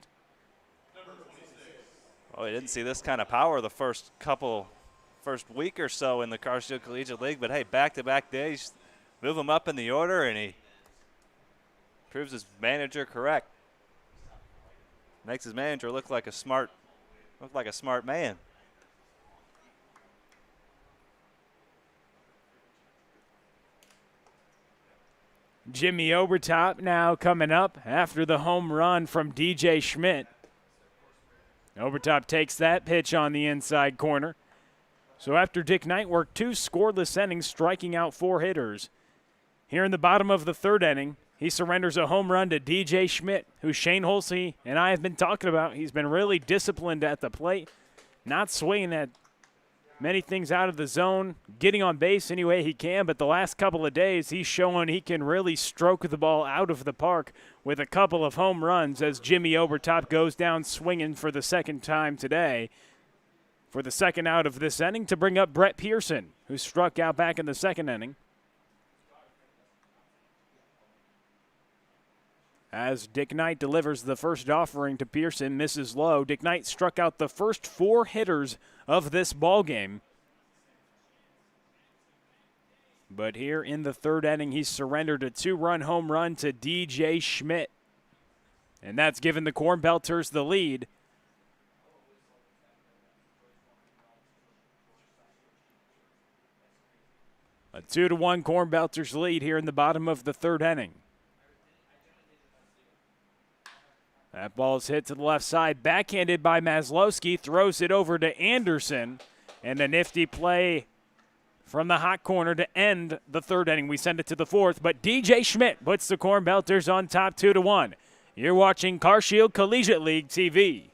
Oh, we didn't see this kind of power the first week or so in the Car Shield Collegiate League, but hey, back-to-back days, move him up in the order, and he proves his manager correct. Makes his manager look like a smart man. Jimmy Obertop now coming up after the home run from DJ Schmidt. Obertop takes that pitch on the inside corner. So after Dick Knight worked 2 scoreless innings, striking out 4 hitters, here in the bottom of the 3rd inning, he surrenders a home run to DJ Schmidt, who Shane Holsey and I have been talking about. He's been really disciplined at the plate, not swinging at many things out of the zone, getting on base any way he can, but the last couple of days he's shown he can really stroke the ball out of the park with a couple of home runs as Jimmy Obertop goes down swinging for the second time today for the second out of this inning to bring up Brett Pearson, who struck out back in the second inning. As Dick Knight delivers the first offering to Pearson, misses low. Dick Knight struck out the first 4 hitters of this ball game. But here in the third inning, he's surrendered a 2-run home run to DJ Schmidt. And that's given the Cornbelters the lead. A 2-1 Cornbelters lead here in the bottom of the third inning. That ball's hit to the left side, backhanded by Maslowski, throws it over to Anderson, and a nifty play from the hot corner to end the third inning. We send it to the fourth, but DJ Schmidt puts the Cornbelters on top 2-1. You're watching CarShield Collegiate League TV.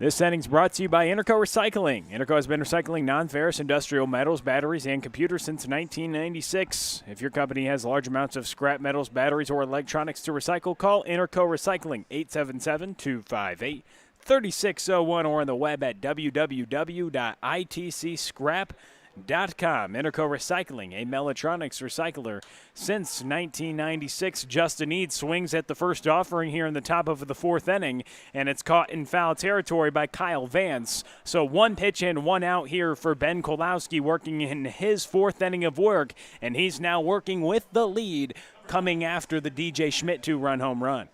This inning's brought to you by Interco Recycling. Interco has been recycling non-ferrous industrial metals, batteries, and computers since 1996. If your company has large amounts of scrap metals, batteries, or electronics to recycle, call Interco Recycling, 877-258-3601, or on the web at www.itcscrap.com. Interco Recycling, a Mellotronics recycler since 1996. Justin Eads swings at the first offering here in the top of the fourth inning, and it's caught in foul territory by Kyle Vance. So 1 pitch in, 1 out here for Ben Kolowski, working in his fourth inning of work, and he's now working with the lead coming after the DJ Schmidt 2-run home run.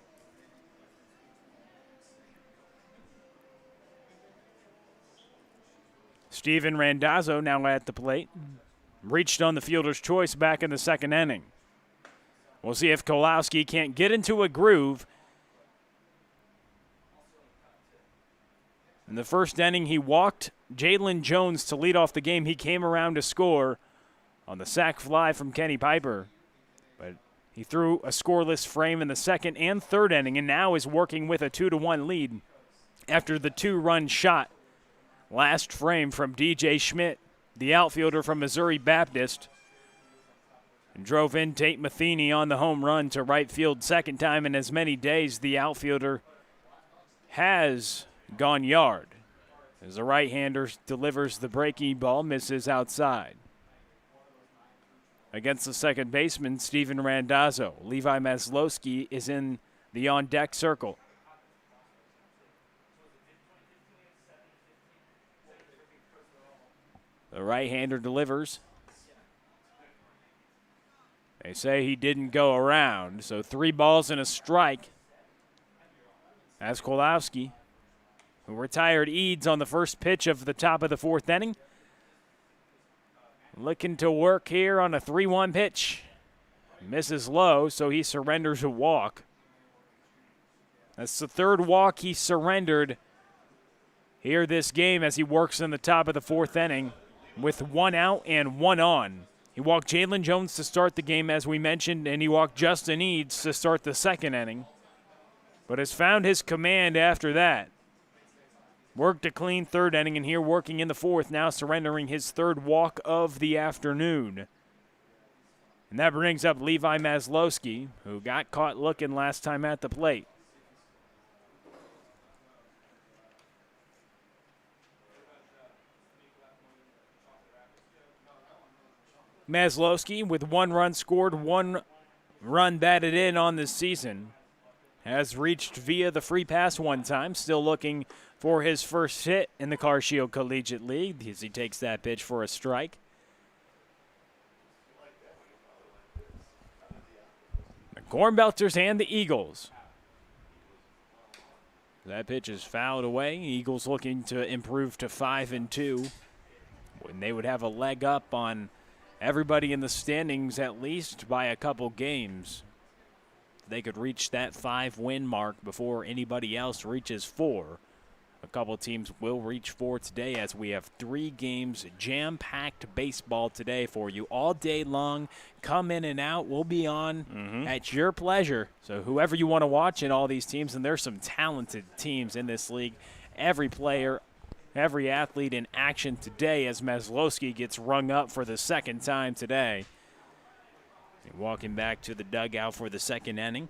Steven Randazzo now at the plate. Reached on the fielder's choice back in the second inning. We'll see if Kolowski can't get into a groove. In the first inning, he walked Jalen Jones to lead off the game. He came around to score on the sac fly from Kenny Piper. But he threw a scoreless frame in the second and third inning, and now is working with a 2-1 lead after the 2-run shot last frame from DJ Schmidt, the outfielder from Missouri Baptist, and drove in Tate Matheny on the home run to right field. Second time in as many days the outfielder has gone yard as the right-hander delivers the breaking ball, misses outside. Against the second baseman, Steven Randazzo. Levi Maslowski is in the on-deck circle. The right-hander delivers. They say he didn't go around, so 3 balls and a strike. That's Kolowski, who retired Eads on the first pitch of the top of the fourth inning. Looking to work here on a 3-1 pitch. Misses low, so he surrenders a walk. That's the third walk he surrendered here this game as he works in the top of the fourth inning with 1 out and 1 on. He walked Jalen Jones to start the game, as we mentioned, and he walked Justin Eads to start the second inning, but has found his command after that. Worked a clean third inning, and here working in the fourth, now surrendering his third walk of the afternoon. And that brings up Levi Maslowski, who got caught looking last time at the plate. Maslowski, with 1 run scored, 1 run batted in on this season, has reached via the free pass 1 time, still looking for his first hit in the Car Shield Collegiate League as he takes that pitch for a strike. The Cornbelters and the Eagles. That pitch is fouled away. Eagles looking to improve to 5-2. When they would have a leg up on everybody in the standings at least by a couple games. They could reach that 5-win mark before anybody else reaches 4. A couple teams will reach 4 today as we have 3 games, jam-packed baseball today for you all day long. Come in and out. We'll be on at your pleasure. So whoever you want to watch in all these teams, and there's some talented teams in this league. Every player, every athlete in action today as Maslowski gets rung up for the second time today. And walking back to the dugout for the second inning.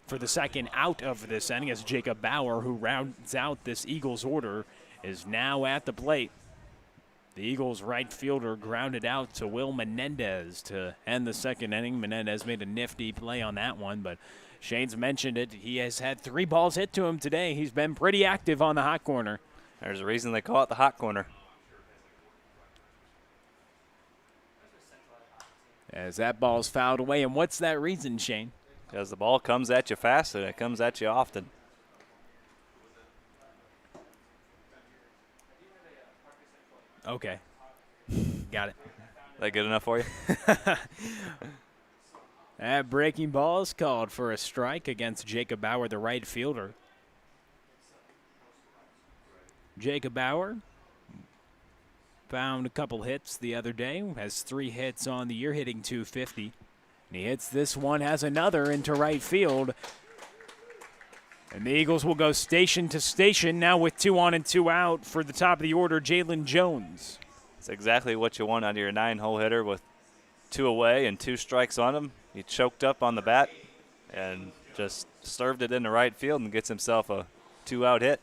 For the second out of this inning, as Jacob Bauer, who rounds out this Eagles order, is now at the plate. The Eagles right fielder grounded out to Will Menendez to end the second inning. Menendez made a nifty play on that one, but Shane's mentioned it. He has had 3 balls hit to him today. He's been pretty active on the hot corner. There's a reason they call it the hot corner. As that ball's fouled away, and what's that reason, Shane? Because the ball comes at you fast and it comes at you often. Okay. Got it. That good enough for you? That breaking ball is called for a strike against Jacob Bauer, the right fielder. Jacob Bauer found a couple hits the other day, has 3 hits on the year, hitting .250. And he hits this one, has another into right field. And the Eagles will go station to station now with 2 on and 2 out for the top of the order, Jalen Jones. It's exactly what you want out of your 9-hole hitter with 2 away and 2 strikes on him. He choked up on the bat and just served it into right field and gets himself a 2-out hit.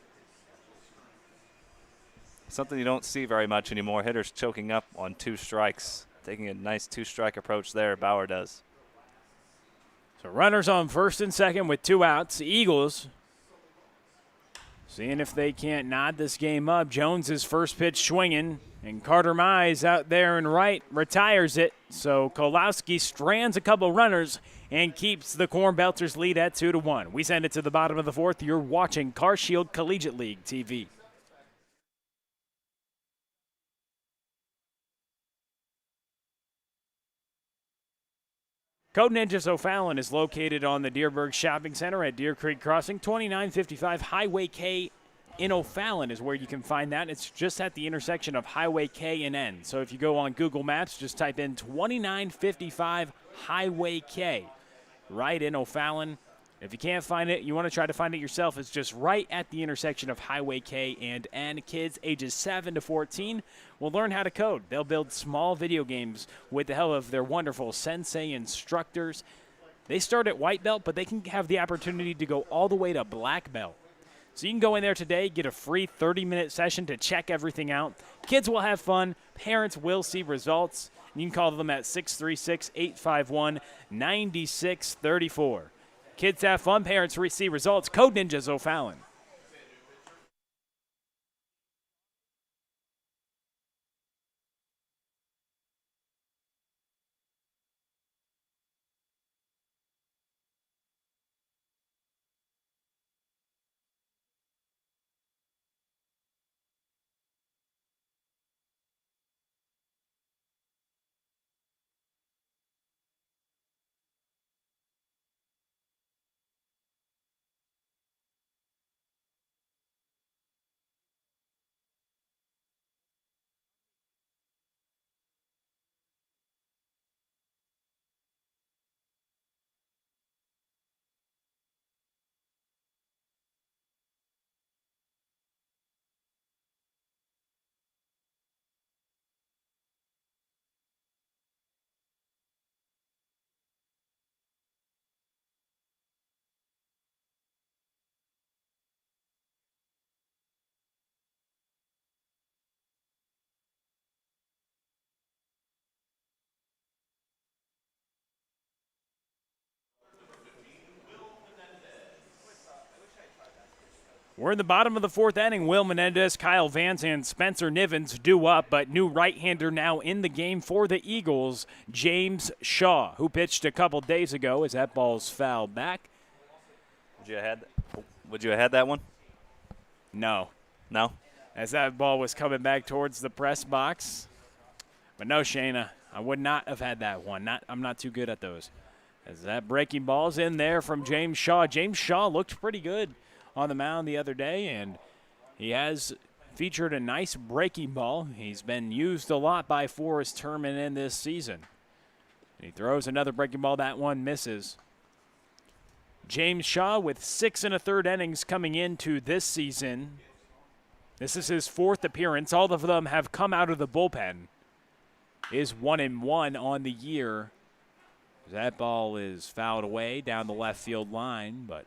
Something you don't see very much anymore, hitters choking up on 2 strikes. Taking a nice 2-strike approach there, Bauer does. So runners on first and second with 2 outs. Eagles seeing if they can't nod this game up. Jones' first pitch swinging, and Carter Mize out there in right retires it. So Kolowski strands a couple runners and keeps the Cornbelters lead at 2-1. We send it to the bottom of the fourth. You're watching Car Shield Collegiate League TV. Code Ninjas O'Fallon is located on the Deerberg Shopping Center at Deer Creek Crossing. 2955 Highway K in O'Fallon is where you can find that. It's just at the intersection of Highway K and N. So if you go on Google Maps, just type in 2955 Highway K right in O'Fallon. If you can't find it, you want to try to find it yourself, it's just right at the intersection of Highway K and N. Kids ages 7 to 14 will learn how to code. They'll build small video games with the help of their wonderful sensei instructors. They start at white belt, but they can have the opportunity to go all the way to black belt. So you can go in there today, get a free 30-minute session to check everything out. Kids will have fun. Parents will see results. You can call them at 636-851-9634. Kids have fun, parents see results. Code Ninjas O'Fallon. We're in the bottom of the fourth inning. Will Menendez, Kyle Vance, and Spencer Nivens due up, but new right-hander now in the game for the Eagles, James Shaw, who pitched a couple days ago as that ball's fouled back. Would you have had that one? No. No? As that ball was coming back towards the press box. But no, Shayna, I would not have had that one. I'm not too good at those. As that breaking ball's in there from James Shaw. James Shaw looked pretty good on the mound the other day, and he has featured a nice breaking ball. He's been used a lot by Forrest Terman in this season. And he throws another breaking ball. That one misses. James Shaw with 6 1/3 innings coming into this season. This is his 4th appearance. All of them have come out of the bullpen. Is 1-1 on the year. That ball is fouled away down the left field line, but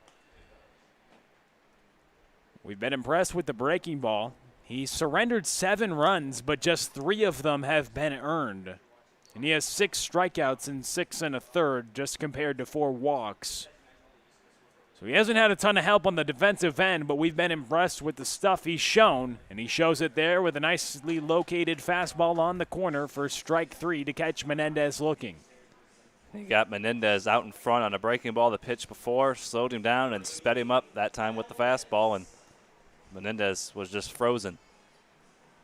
we've been impressed with the breaking ball. He surrendered 7 runs, but just 3 of them have been earned. And he has 6 strikeouts in 6 1/3, just compared to 4 walks. So he hasn't had a ton of help on the defensive end, but we've been impressed with the stuff he's shown, and he shows it there with a nicely located fastball on the corner for strike 3 to catch Menendez looking. He got Menendez out in front on a breaking ball the pitch before, slowed him down and sped him up that time with the fastball, and Menendez was just frozen.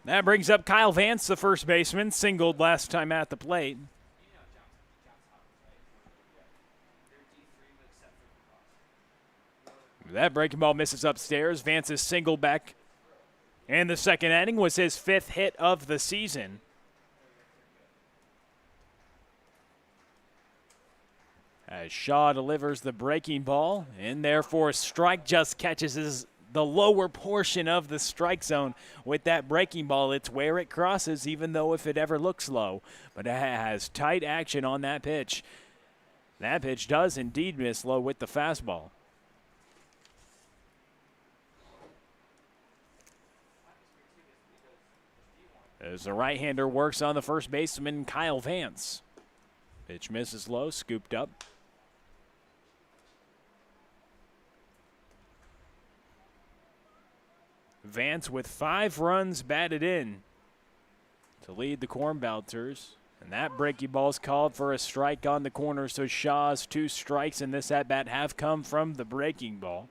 That brings up Kyle Vance, the first baseman, singled last time at the plate. That breaking ball misses upstairs. Vance's single back in the second inning was his 5th hit of the season. As Shaw delivers the breaking ball, in there for a strike, just catches the lower portion of the strike zone with that breaking ball. It's where it crosses, even though if it ever looks low. But it has tight action on that pitch. That pitch does indeed miss low with the fastball. As the right-hander works on the first baseman, Kyle Vance. Pitch misses low, scooped up. Vance with 5 runs batted in to lead the Cornbelters. And that breaking ball's called for a strike on the corner, so Shaw's 2 strikes in this at-bat have come from the breaking ball.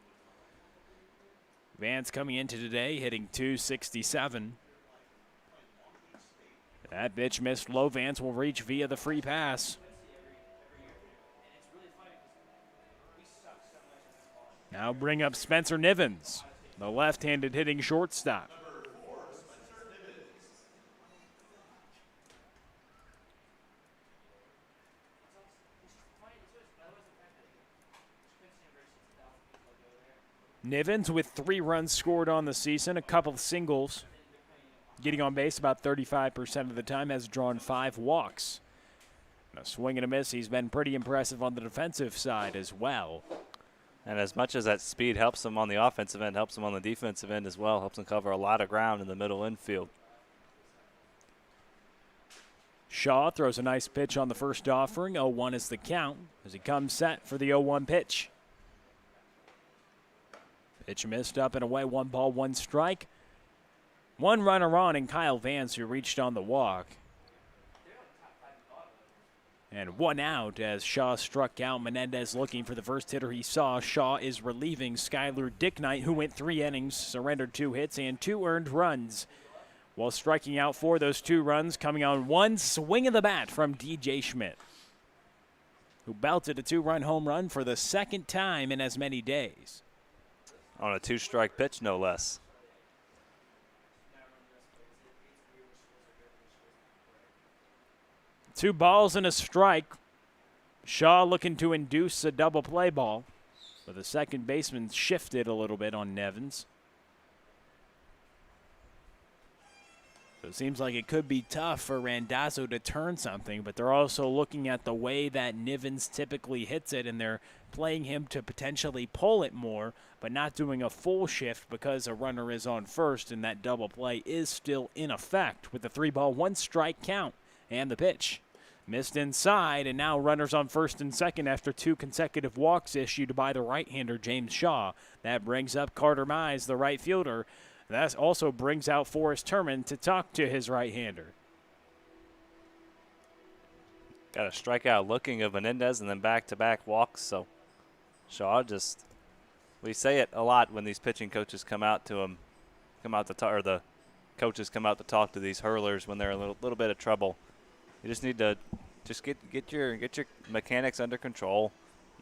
Vance coming into today hitting .267. That pitch missed low. Vance will reach via the free pass. Now bring up Spencer Nivens, the left-handed hitting shortstop. Nivens with 3 runs scored on the season, a couple of singles. Getting on base about 35% of the time, has drawn 5 walks. A swing and a miss. He's been pretty impressive on the defensive side as well. And as much as that speed helps him on the offensive end, helps him on the defensive end as well, helps him cover a lot of ground in the middle infield. Shaw throws a nice pitch on the first offering. 0-1 is the count as he comes set for the 0-1 pitch. Pitch missed up and away. 1 ball, 1 strike. 1 runner on in Kyle Vance, who reached on the walk. And 1 out as Shaw struck out. Menendez looking for the first hitter he saw. Shaw is relieving Skyler Dicknight, who went 3 innings, surrendered 2 hits and 2 earned runs, while striking out for those 2 runs, coming on 1 swing of the bat from DJ Schmidt, who belted a 2-run home run for the 2nd time in as many days. On a 2-strike pitch, no less. Two balls and a strike. Shaw looking to induce a double play ball, but the second baseman shifted a little bit on Nevins. So it seems like it could be tough for Randazzo to turn something, but they're also looking at the way that Nivens typically hits it, and they're playing him to potentially pull it more, but not doing a full shift because a runner is on first, and that double play is still in effect with the 3-ball, 1-strike count and the pitch. Missed inside, and now runners on first and second after 2 consecutive walks issued by the right-hander James Shaw. That brings up Carter Mize, the right fielder. That also brings out Forrest Turman to talk to his right-hander. Got a strikeout looking of Menendez and then back-to-back walks. So Shaw just, we say it a lot when these pitching coaches come out to him, or the coaches come out to talk to these hurlers when they're in a little bit of trouble. You just need to just get your mechanics under control.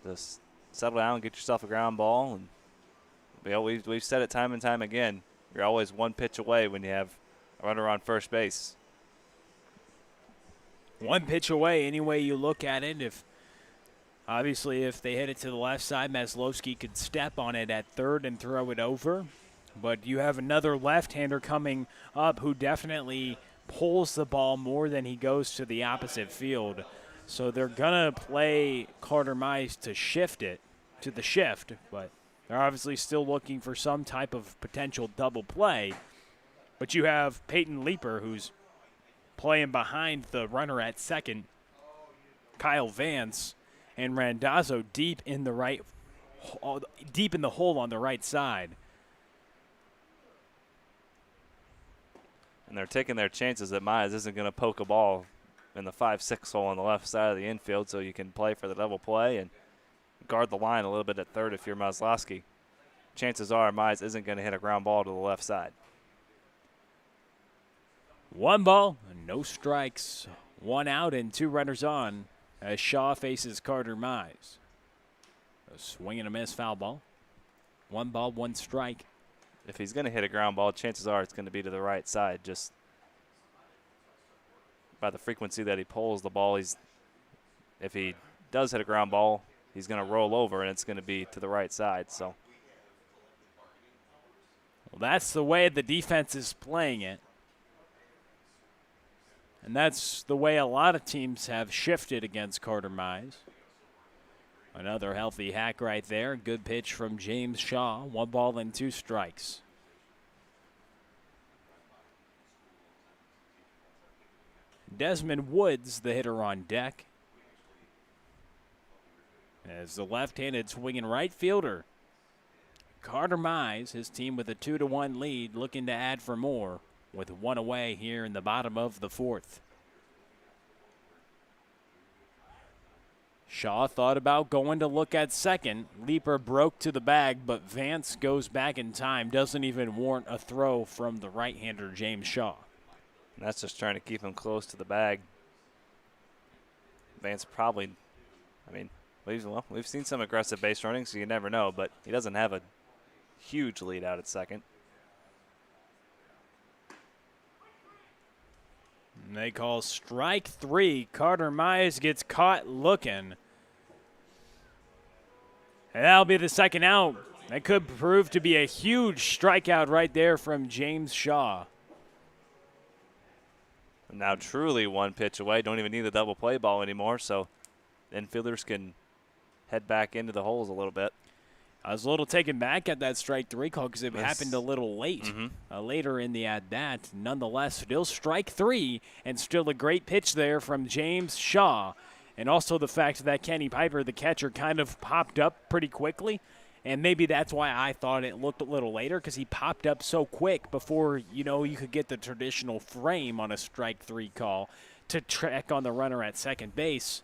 Just settle down, get yourself a ground ball, and we've said it time and time again. You're always one pitch away when you have a runner on first base. One pitch away, any way you look at it. If they hit it to the left side, Maslowski could step on it at third and throw it over. But you have another left-hander coming up who definitely pulls the ball more than he goes to the opposite field. So they're going to play Carter Mize to shift it, to the shift, but they're obviously still looking for some type of potential double play. But you have Peyton Leeper, who's playing behind the runner at second, Kyle Vance, and Randazzo deep in the hole on the right side. And they're taking their chances that Mize isn't going to poke a ball in the 5-6 hole on the left side of the infield, so you can play for the double play and guard the line a little bit at third if you're Maslowski. Chances are Mize isn't going to hit a ground ball to the left side. 1 ball, no strikes, 1 out and 2 runners on as Shaw faces Carter Mize. A swing and a miss foul ball. 1 ball, 1 strike. If he's going to hit a ground ball, chances are it's going to be to the right side. Just by the frequency that he pulls the ball, if he does hit a ground ball, he's going to roll over, and it's going to be to the right side. So, well, that's the way the defense is playing it. And that's the way a lot of teams have shifted against Carter Mize. Another healthy hack right there. Good pitch from James Shaw. 1 ball and 2 strikes. Desmond Woods, the hitter on deck. As the left-handed swinging right fielder. Carter Mize, his team with a 2-1 lead, looking to add for more with 1 away here in the bottom of the 4th. Shaw thought about going to look at second. Leeper broke to the bag, but Vance goes back in time. Doesn't even warrant a throw from the right-hander, James Shaw. And that's just trying to keep him close to the bag. Vance probably, we've seen some aggressive base running, so you never know, but he doesn't have a huge lead out at second. And they call strike 3. Carter Mize gets caught looking. And that'll be the second out. That could prove to be a huge strikeout right there from James Shaw. Now truly 1 pitch away. Don't even need the double play ball anymore, so infielders can head back into the holes a little bit. I was a little taken back at that strike 3 call because it happened a little late, later in the at-bat. Nonetheless, still strike 3 and still a great pitch there from James Shaw. And also the fact that Kenny Piper, the catcher, kind of popped up pretty quickly. And maybe that's why I thought it looked a little later, because he popped up so quick before, you could get the traditional frame on a strike 3 call to track on the runner at second base,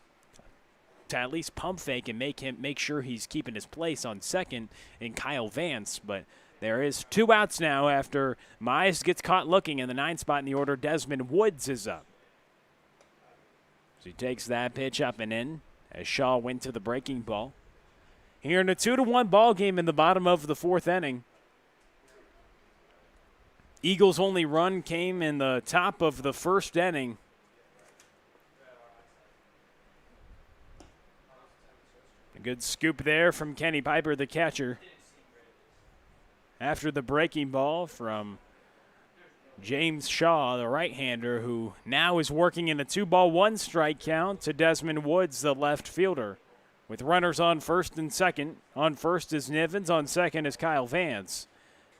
to at least pump fake and make sure he's keeping his place on second in Kyle Vance. But there is 2 outs now after Mize gets caught looking in the 9th spot in the order. Desmond Woods is up. So he takes that pitch up and in as Shaw went to the breaking ball. Here in a 2-1 ball game in the bottom of the 4th inning. Eagles' only run came in the top of the 1st inning. A good scoop there from Kenny Piper, the catcher. After the breaking ball from James Shaw, the right-hander, who now is working in a 2-ball, 1 strike count to Desmond Woods, the left fielder. With runners on first and second. On first is Nivens, on second is Kyle Vance.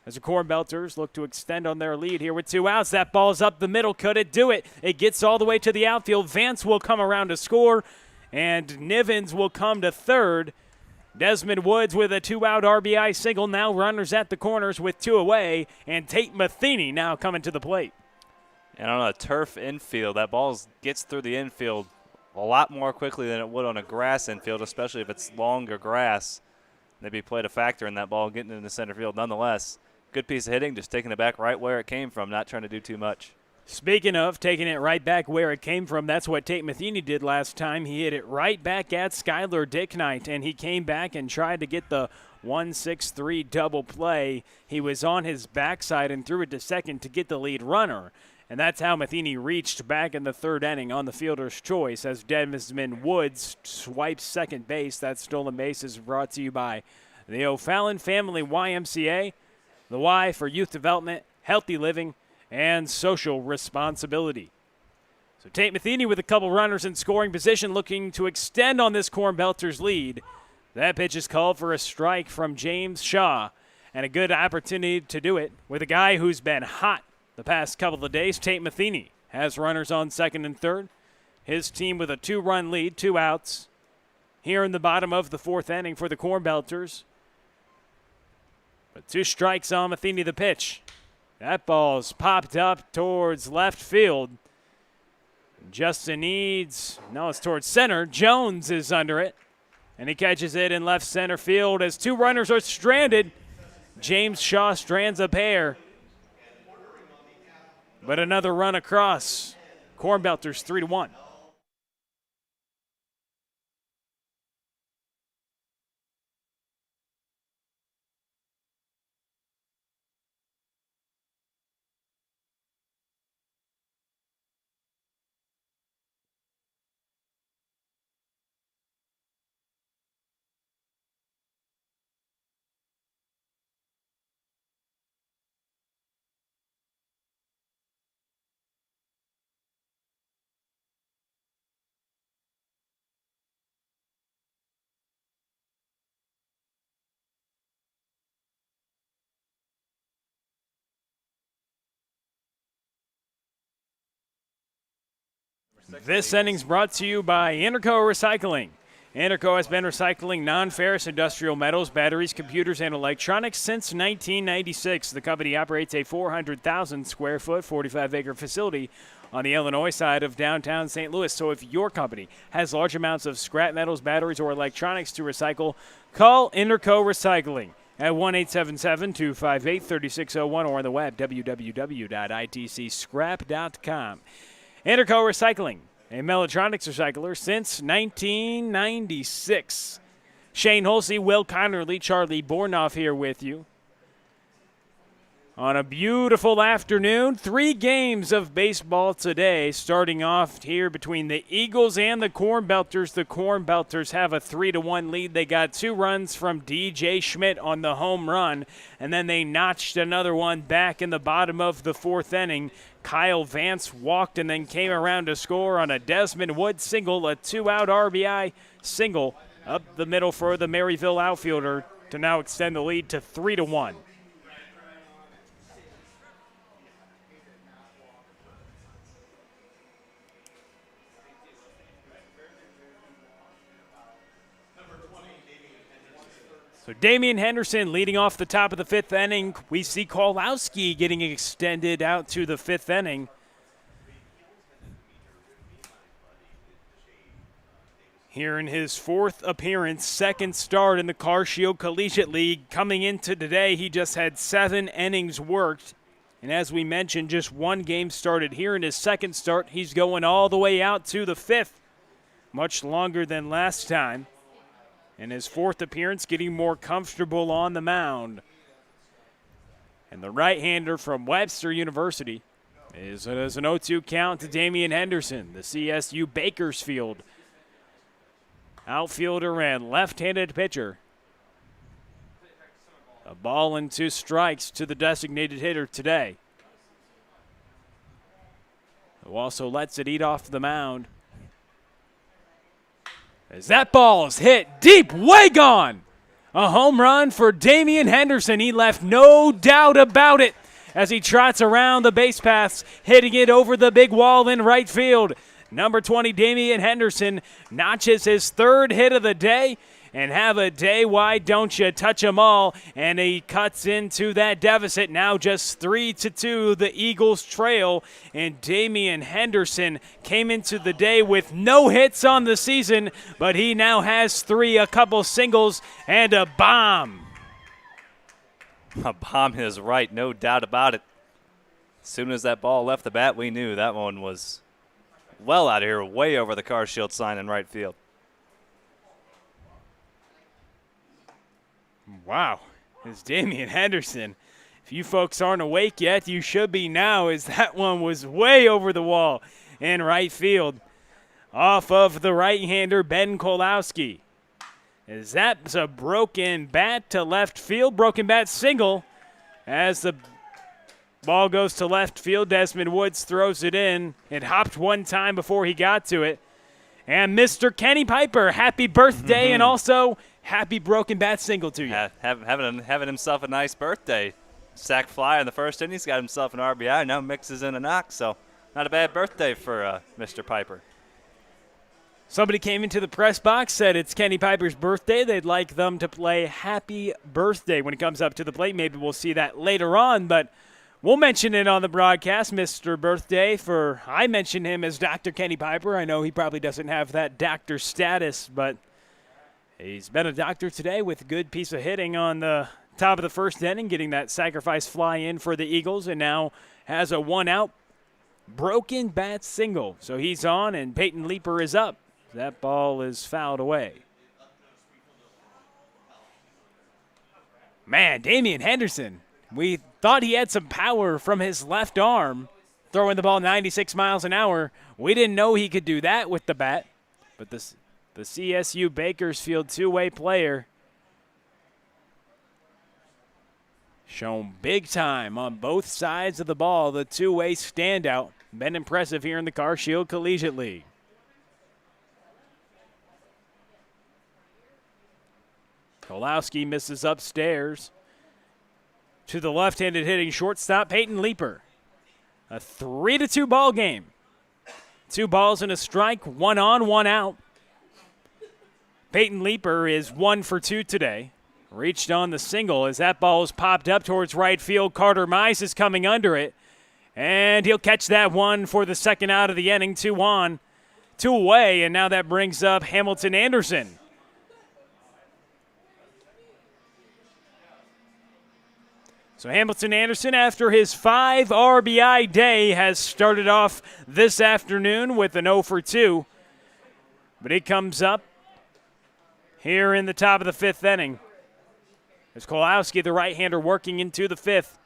as the Cornbelters look to extend on their lead here with 2 outs. That ball's up the middle. Could it do it? It gets all the way to the outfield. Vance will come around to score, and Nivens will come to third. Desmond Woods with a 2-out RBI single. Now runners at the corners with 2 away, and Tate Matheny now coming to the plate. And on a turf infield, that ball gets through the infield a lot more quickly than it would on a grass infield, especially if it's longer grass. Maybe played a factor in that ball getting into center field. Nonetheless, good piece of hitting, just taking it back right where it came from, not trying to do too much. Speaking of taking it right back where it came from, that's what Tate Matheny did last time. He hit it right back at Skylar Dicknight, and he came back and tried to get the 1-6-3 double play. He was on his backside and threw it to second to get the lead runner. And that's how Matheny reached back in the third inning on the fielder's choice as Desmond Woods swipes second base. That stolen base is brought to you by the O'Fallon Family YMCA, the Y for youth development, healthy living, and social responsibility. So Tate Matheny with a couple runners in scoring position looking to extend on this Cornbelters lead. That pitch is called for a strike from James Shaw, and a good opportunity to do it with a guy who's been hot the past couple of days. Tate Matheny has runners on second and third. His team with a 2-run lead, 2 outs. Here in the bottom of the 4th inning for the Cornbelters. But 2 strikes on Matheny the pitch. That ball's popped up towards left field. Justin Eads, no, it's towards center. Jones is under it. And he catches it in left center field as 2 runners are stranded. James Shaw strands a pair. But another run across. Cornbelters 3-1. This inning's brought to you by Interco Recycling. Interco has been recycling non-ferrous industrial metals, batteries, computers, and electronics since 1996. The company operates a 400,000 square foot, 45-acre facility on the Illinois side of downtown St. Louis. So if your company has large amounts of scrap metals, batteries, or electronics to recycle, call Interco Recycling at 1-877-258-3601 or on the web, www.itcscrap.com. Interco Recycling, a Mellotronics recycler since 1996. Shane Holsey, Will Connerly, Charlie Bornoff here with you. On a beautiful afternoon, 3 games of baseball today, starting off here between the Eagles and the Cornbelters. The Cornbelters have a 3-1 lead. They got 2 runs from DJ Schmidt on the home run, and then they notched another one back in the bottom of the 4th inning. Kyle Vance walked and then came around to score on a Desmond Woods single, a 2-out RBI single up the middle for the Maryville outfielder to now extend the lead to 3-1. So Damian Henderson leading off the top of the 5th inning. We see Kowalski getting extended out to the 5th inning. Here in his 4th appearance, 2nd start in the Car Shield Collegiate League. Coming into today, he just had 7 innings worked. And as we mentioned, just 1 game started. Here in his 2nd start, he's going all the way out to the 5th. Much longer than last time. In his 4th appearance, getting more comfortable on the mound. And the right-hander from Webster University is an 0-2 count to Damian Henderson, the CSU Bakersfield outfielder and left-handed pitcher. A ball and 2 strikes to the designated hitter today, who also lets it eat off the mound. As that ball is hit deep, way gone. A home run for Damian Henderson. He left no doubt about it as he trots around the base paths, hitting it over the big wall in right field. Number 20, Damian Henderson, notches his third hit of the day. And have a day, why don't you touch them all? And he cuts into that deficit. Now just 3-2, the Eagles trail. And Damian Henderson came into the day with no hits on the season, but he now has 3, a couple singles, and a bomb. A bomb is right, no doubt about it. As soon as that ball left the bat, we knew that one was well out of here, way over the Car Shield sign in right field. Wow, it's Damian Henderson. If you folks aren't awake yet, you should be now, as that one was way over the wall in right field. Off of the right-hander, Ben Kolowski. As that's a broken bat to left field, broken bat single. As the ball goes to left field, Desmond Woods throws it in. It hopped one time before he got to it. And Mr. Kenny Piper, happy birthday, and also happy broken bat single to you. Having himself a nice birthday. Sack fly in the first inning. He's got himself an RBI. Now mixes in a knock, so not a bad birthday for Mr. Piper. Somebody came into the press box, said it's Kenny Piper's birthday. They'd like them to play happy birthday when it comes up to the plate. Maybe we'll see that later on, but we'll mention it on the broadcast, Mr. Birthday. I mention him as Dr. Kenny Piper. I know he probably doesn't have that doctor status, but he's been a doctor today with a good piece of hitting on the top of the first inning, getting that sacrifice fly in for the Eagles, and now has a one-out broken bat single. So he's on, and Peyton Leeper is up. That ball is fouled away. Man, Damian Henderson, we thought he had some power from his left arm, throwing the ball 96 miles an hour. We didn't know he could do that with the bat, but the CSU Bakersfield two-way player shown big time on both sides of the ball. The two-way standout. Been impressive here in the Car Shield Collegiate League. Kolowski misses upstairs. To the left-handed hitting shortstop, Peyton Leeper. A 3-2 ball game. 2 balls and a strike, 1 on, 1 out. Peyton Leeper is 1 for 2 today. Reached on the single as that ball is popped up towards right field. Carter Mize is coming under it. And he'll catch that one for the second out of the inning. 2 on, 2 away, and now that brings up Hamilton Anderson. So Hamilton Anderson, after his 5 RBI day, has started off this afternoon with an 0 for 2. But he comes up here in the top of the 5th inning. As Kolowski, the right-hander, working into the 5th.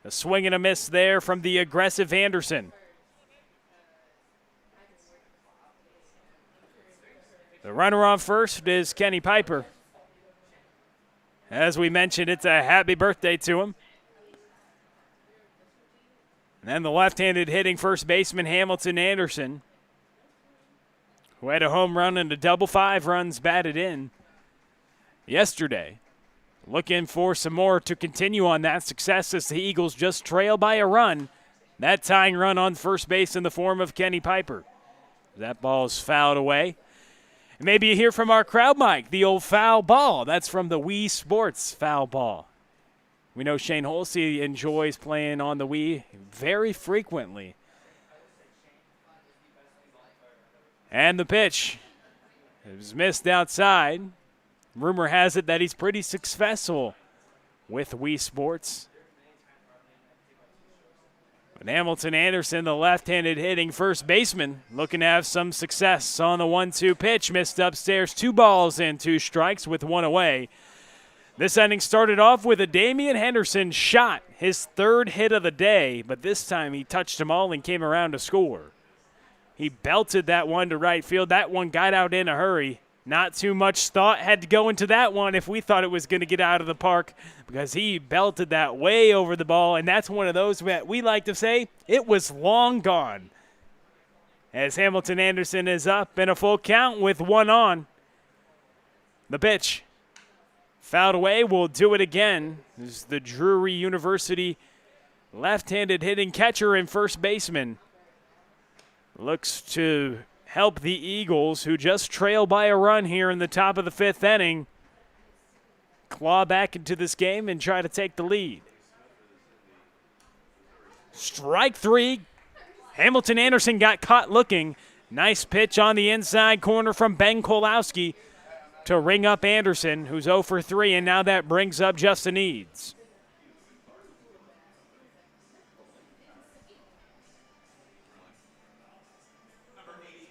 A swing and a miss there from the aggressive Anderson. The runner on first is Kenny Piper. As we mentioned, it's a happy birthday to him. And then the left-handed hitting first baseman Hamilton Anderson, who had a home run and a double 5 runs batted in yesterday. Looking for some more to continue on that success as the Eagles just trail by a run. That tying run on first base in the form of Kenny Piper. That ball's fouled away. And maybe you hear from our crowd mic, the old foul ball. That's from the Wii Sports foul ball. We know Shane Holsey enjoys playing on the Wii very frequently. And the pitch is missed outside. Rumor has it that he's pretty successful with Wii Sports. But Hamilton Anderson, the left-handed hitting first baseman, looking to have some success on the 1-2 pitch. Missed upstairs, 2 balls and 2 strikes with 1 away. This inning started off with a Damian Henderson shot, his 3rd hit of the day, but this time he touched them all and came around to score. He belted that one to right field. That one got out in a hurry. Not too much thought had to go into that one if we thought it was going to get out of the park, because he belted that way over the ball, and that's one of those that we like to say it was long gone. As Hamilton Anderson is up in a full count with 1 on. The pitch. Fouled away, will do it again. This is the Drury University left-handed hitting catcher and first baseman. Looks to help the Eagles, who just trail by a run here in the top of the 5th inning, claw back into this game and try to take the lead. Strike 3. Hamilton Anderson got caught looking. Nice pitch on the inside corner from Ben Kolowski to ring up Anderson, who's 0 for 3, and now that brings up Justin Eads.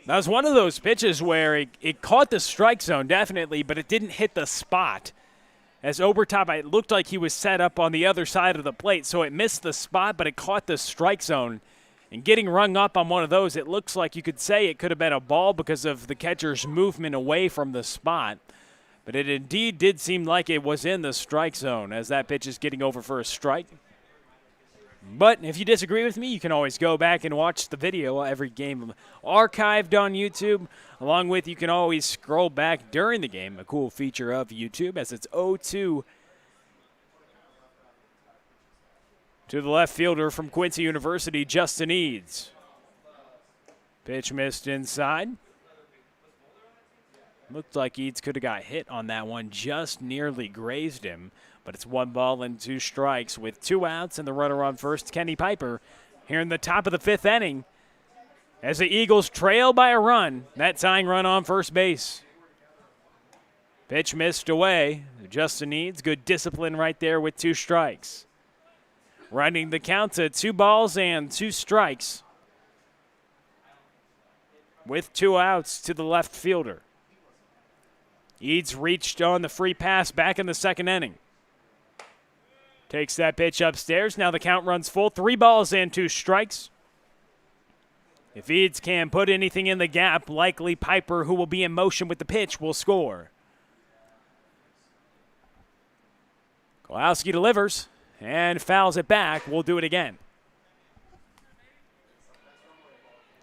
That was one of those pitches where it caught the strike zone, definitely, but it didn't hit the spot. As Obertop, it looked like he was set up on the other side of the plate, so it missed the spot, but it caught the strike zone. And getting rung up on one of those, it looks like you could say it could have been a ball because of the catcher's movement away from the spot. But it indeed did seem like it was in the strike zone as that pitch is getting over for a strike. But if you disagree with me, you can always go back and watch the video. Every game archived on YouTube. Along with, you can always scroll back during the game, a cool feature of YouTube, as it's 0-2 to the left fielder from Quincy University, Justin Eads. Pitch missed inside. Looked like Eads could have got hit on that one, just nearly grazed him. But it's 1 ball and 2 strikes with 2 outs and the runner on first, Kenny Piper, here in the top of the 5th inning. As the Eagles trail by a run, that tying run on first base. Pitch missed away. Justin Eads, good discipline right there with 2 strikes. Running the count to 2 balls and 2 strikes with 2 outs to the left fielder. Eads reached on the free pass back in the 2nd inning. Takes that pitch upstairs. Now the count runs full. 3 balls and 2 strikes. If Eads can put anything in the gap, likely Piper, who will be in motion with the pitch, will score. Kolowski delivers and fouls it back. We'll do it again.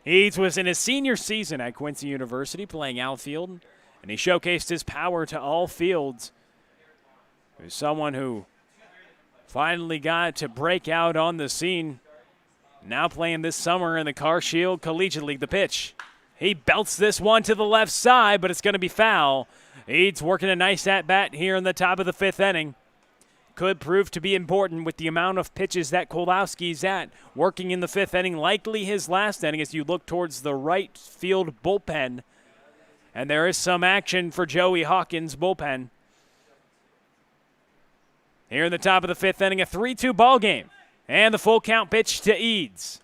Eads was in his senior season at Quincy University playing outfield, and he showcased his power to all fields. He was someone who finally got to break out on the scene. Now playing this summer in the Car Shield Collegiate League. The pitch. He belts this one to the left side, but it's going to be foul. Eads working a nice at-bat here in the top of the 5th inning. Could prove to be important with the amount of pitches that Kolowski's at. Working in the 5th inning, likely his last inning as you look towards the right field bullpen. And there is some action for Joey Hawkins' bullpen. Here in the top of the 5th inning, a 3-2 ball game. And the full count pitch to Eads.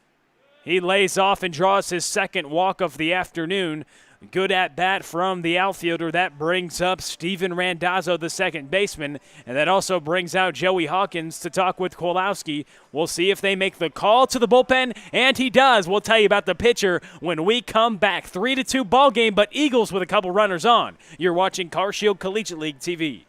He lays off and draws his 2nd walk of the afternoon. Good at bat from the outfielder. That brings up Steven Randazzo, the 2nd baseman. And that also brings out Joey Hawkins to talk with Kolowski. We'll see if they make the call to the bullpen, and he does. We'll tell you about the pitcher when we come back. 3-2 ball game, but Eagles with a couple runners on. You're watching Car Shield Collegiate League TV.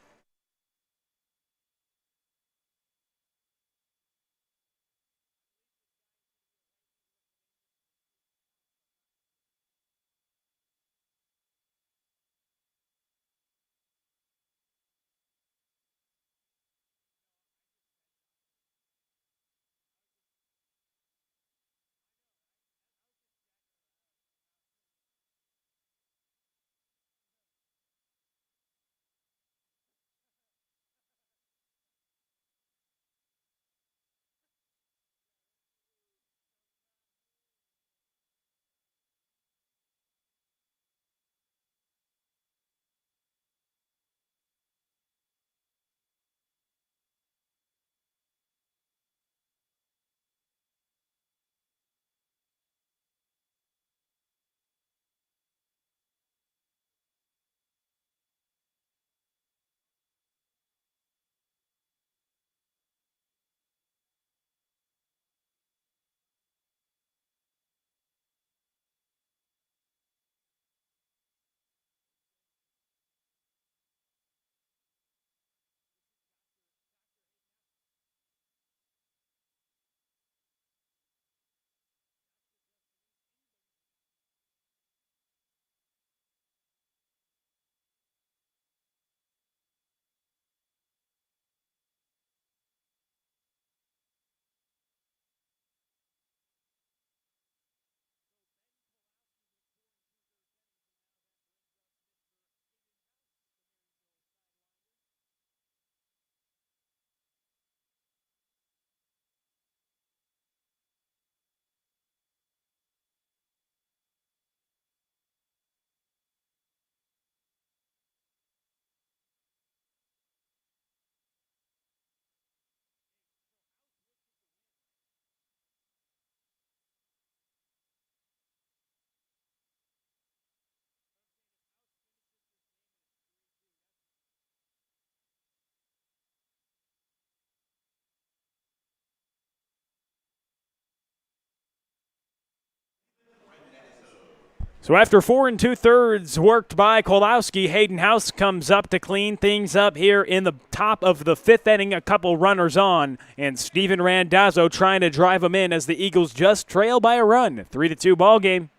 So after 4 2/3 worked by Kolowski, Hayden House comes up to clean things up here in the top of the 5th inning. A couple runners on, and Steven Randazzo trying to drive him in as the Eagles just trail by a run. 3-2 ball game.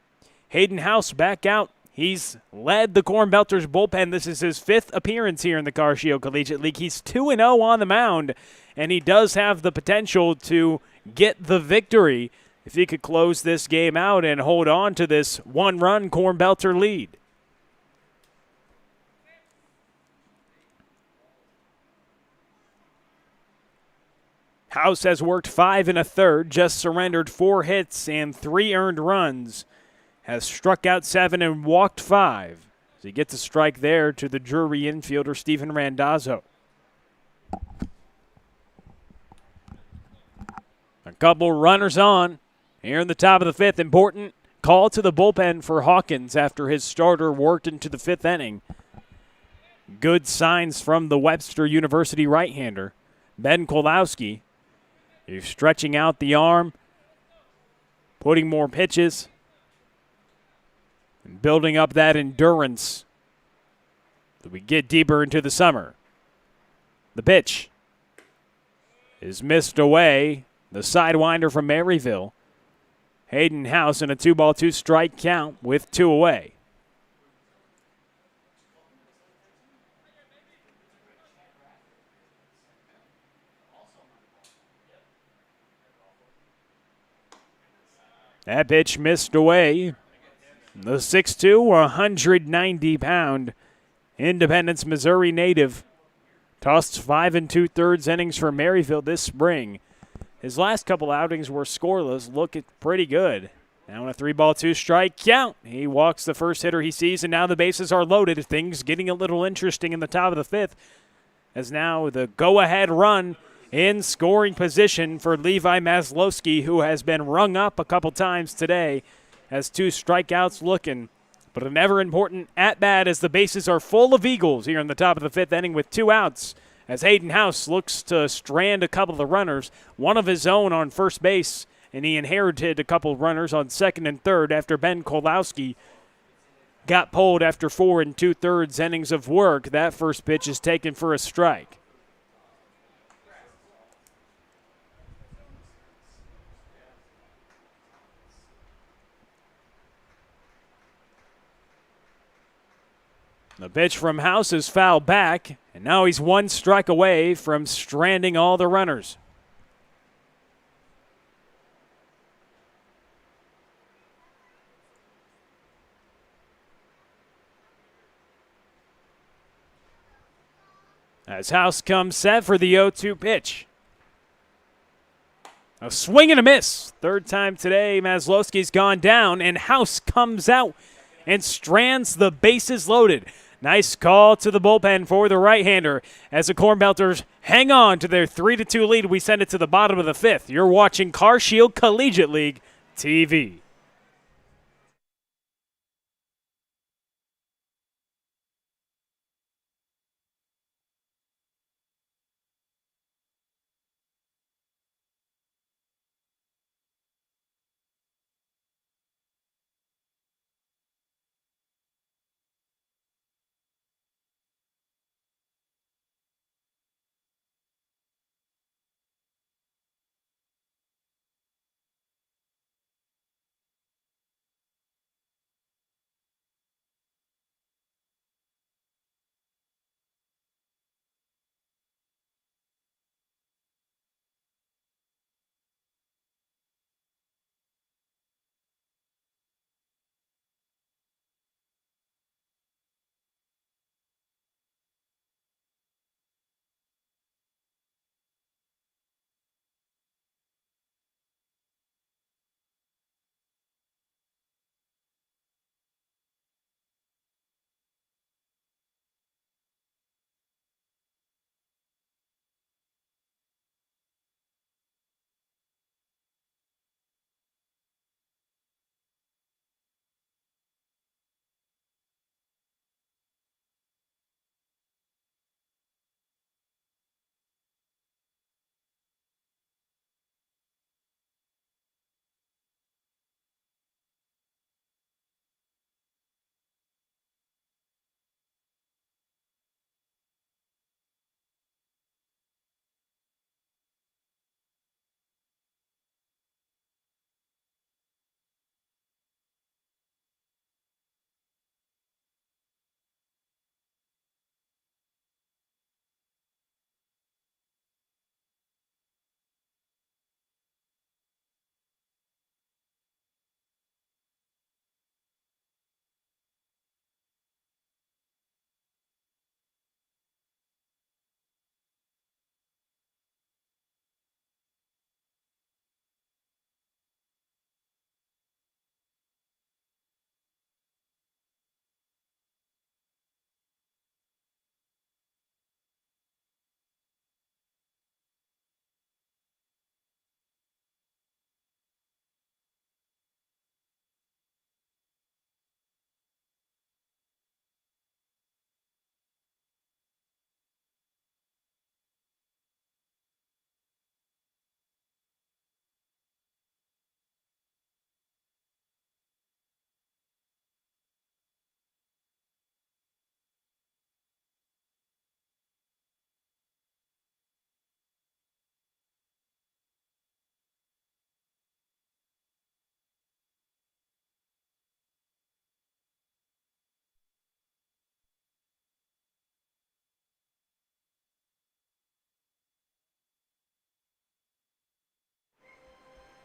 Hayden House back out. He's led the Cornbelters bullpen. This is his 5th appearance here in the Car Shield Collegiate League. He's 2-0 on the mound, and he does have the potential to get the victory if he could close this game out and hold on to this one-run Cornbelter lead. House has worked 5 1/3, just surrendered 4 hits and 3 earned runs, has struck out 7 and walked 5. So he gets a strike there to the Drury infielder, Steven Randazzo. A couple runners on. Here in the top of the 5th, important call to the bullpen for Hawkins after his starter worked into the 5th inning. Good signs from the Webster University right-hander, Ben Kolowski. He's stretching out the arm, putting more pitches, and building up that endurance as we get deeper into the summer. The pitch is missed away. The sidewinder from Maryville. Hayden House in a 2-2 count with 2 away. That pitch missed away. The 6'2", 190-pound Independence, Missouri native tossed 5 2/3 innings for Maryville this spring. His last couple outings were scoreless, looking pretty good. Now in a 3-2 count, he walks the first hitter he sees, and now the bases are loaded. Things getting a little interesting in the top of the 5th, as now the go-ahead run in scoring position for Levi Maslowski, who has been rung up a couple times today, has 2 strikeouts looking. But an ever-important at-bat as the bases are full of Eagles here in the top of the 5th inning with 2 outs, as Hayden House looks to strand a couple of the runners, one of his own on first base, and he inherited a couple of runners on second and third after Ben Kolowski got pulled after 4 2/3 innings of work. That first pitch is taken for a strike. The pitch from House is fouled back, and now he's 1 strike away from stranding all the runners. As House comes set for the 0-2 pitch. A swing and a miss. 3rd time today, Maslowski's gone down, and House comes out and strands the bases loaded. Nice call to the bullpen for the right-hander. As the Cornbelters hang on to their 3-2 lead, we send it to the bottom of the 5th. You're watching Car Shield Collegiate League TV.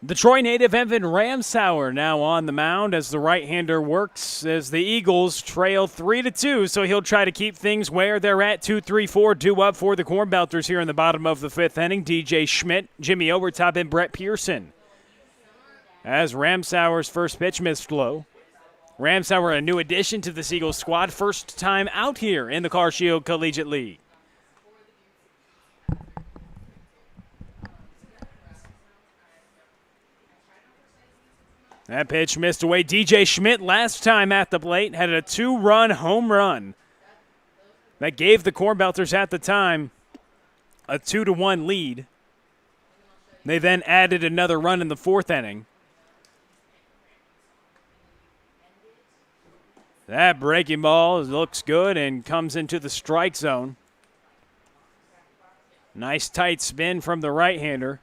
The Troy native Evan Ramsauer now on the mound as the right-hander works as the Eagles trail 3-2, so he'll try to keep things where they're at. 2-3-4 due up for the Cornbelters here in the bottom of the fifth inning. DJ Schmidt, Jimmy Overtop, and Brett Pearson. As Ramsauer's first pitch missed low. Ramsauer, a new addition to the Eagles squad, first time out here in the Car Shield Collegiate League. That pitch missed away. DJ Schmidt last time at the plate had a 2-run home run. That gave the Cornbelters at the time a 2-1 lead. They then added another run in the fourth inning. That breaking ball looks good and comes into the strike zone. Nice tight spin from the right-hander.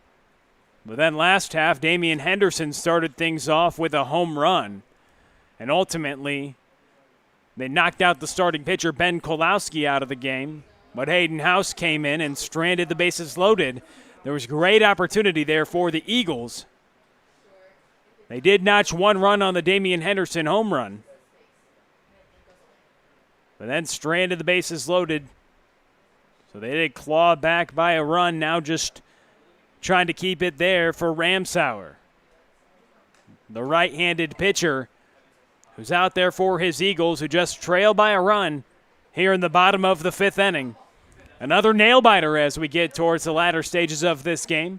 But then last half, Damian Henderson started things off with a home run. And ultimately, they knocked out the starting pitcher, Ben Kolowski, out of the game. But Hayden House came in and stranded the bases loaded. There was great opportunity there for the Eagles. They did notch one run on the Damian Henderson home run. But then stranded the bases loaded. So they did claw back by a run, now just trying to keep it there for Ramsauer. The right-handed pitcher who's out there for his Eagles, who just trail by a run here in the bottom of the fifth inning. Another nail-biter as we get towards the latter stages of this game.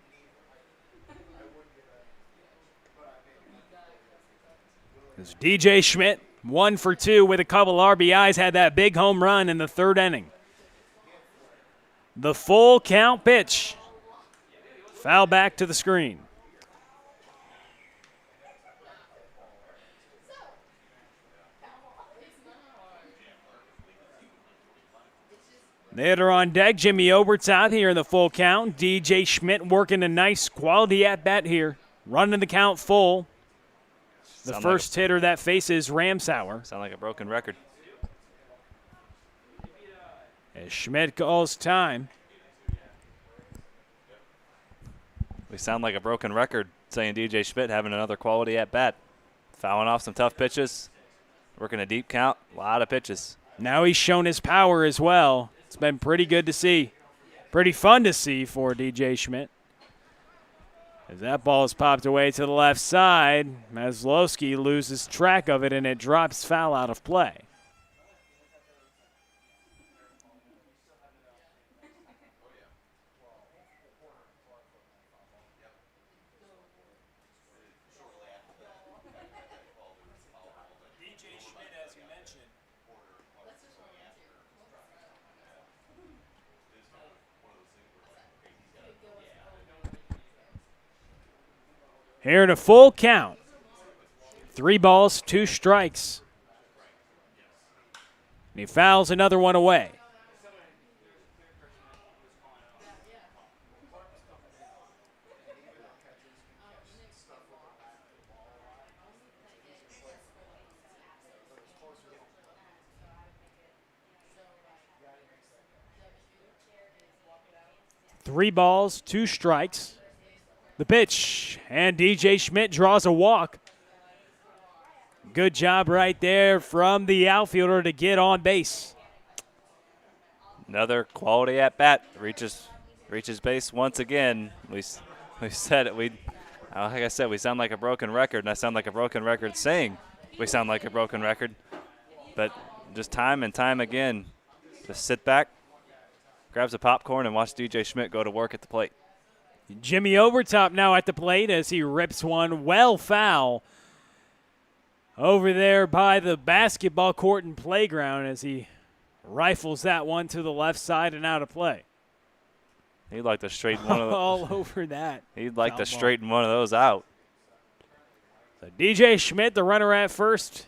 It's DJ Schmidt, 1 for 2 with a couple RBIs, had that big home run in the third inning. The full count pitch. Foul back to the screen. The hitter on deck, Jimmy Obert's out here in the full count. DJ Schmidt working a nice quality at-bat here. Running the count full. The first hitter that faces Ramsauer. Sound like a broken record. As Schmidt calls time. We sound like a broken record saying DJ Schmidt having another quality at-bat. Fouling off some tough pitches, working a deep count, a lot of pitches. Now he's shown his power as well. It's been pretty good to see. Pretty fun to see for DJ Schmidt. As that ball is popped away to the left side, Maslowski loses track of it and it drops foul out of play. Here in a full count. 3 balls, 2 strikes. And he fouls another one away. Three balls, 2 strikes. The pitch, and DJ Schmidt draws a walk. Good job right there from the outfielder to get on base. Another quality at-bat. Reaches base once again. We said it. Like I said, we sound like a broken record, and I sound like a broken record saying we sound like a broken record. But just time and time again, just sit back, grabs a popcorn, and watch DJ Schmidt go to work at the plate. Jimmy Overtop now at the plate as he rips one well foul over there by the basketball court and playground as he rifles that one to the left side and out of play. He'd like to straighten one of those. All over that. He'd like to straighten one of those out. So DJ Schmidt, the runner at first,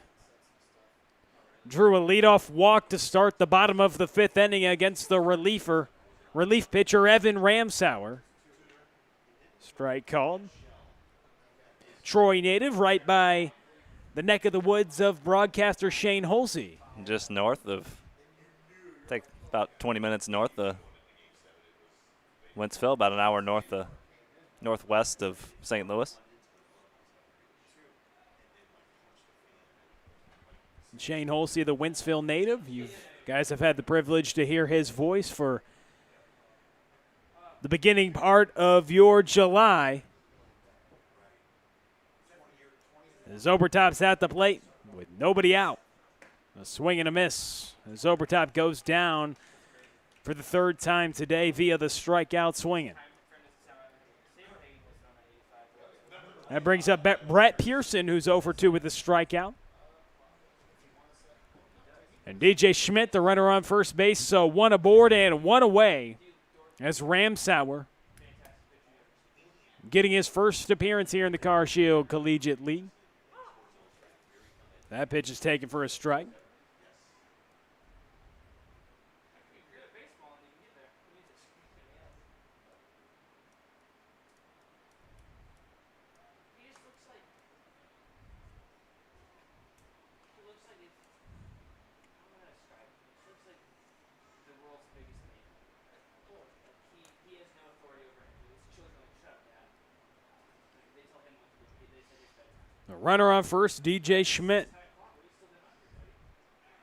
drew a leadoff walk to start the bottom of the fifth inning against the relief pitcher Evan Ramsauer. Strike called. Troy native, right by the neck of the woods of broadcaster Shane Holsey. Just north of, take about 20 minutes north of Wentzville, about an hour northwest of St. Louis. Shane Holsey, the Wentzville native. You guys have had the privilege to hear his voice for the beginning part of your July. As Obertop's at the plate with nobody out. A swing and a miss. As Obertop goes down for the third time today via the strikeout swinging. That brings up Brett Pearson, who's 0 for 2 with the strikeout. And DJ Schmidt, the runner on first base, so 1 aboard and 1 away as Ramsauer getting his first appearance here in the Car Shield Collegiate League. That pitch is taken for a strike. The runner on first, DJ Schmidt.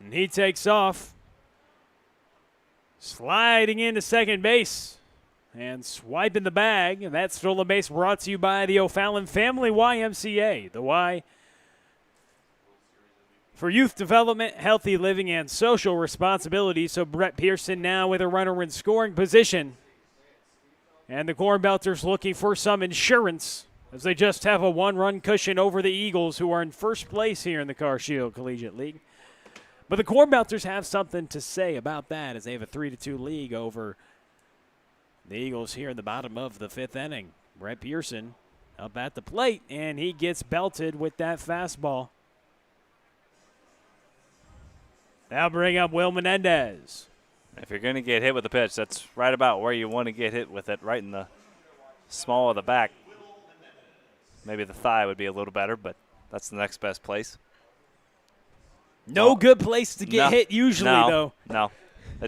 And he takes off. Sliding into second base. And swiping the bag. And that stolen base brought to you by the O'Fallon Family YMCA. The Y for youth development, healthy living, and social responsibility. So Brett Pearson now with a runner in scoring position. And the Cornbelters looking for some insurance, as they just have a 1-run cushion over the Eagles, who are in first place here in the Car Shield Collegiate League. But the Cornbelters have something to say about that, as they have a 3-2 lead over the Eagles here in the bottom of the 5th inning. Brett Pearson up at the plate, and he gets belted with that fastball. Now bring up Will Menendez. If you're going to get hit with a pitch, that's right about where you want to get hit with it, right in the small of the back. Maybe the thigh would be a little better, but that's the next best place. No good place to get hit usually, though. No.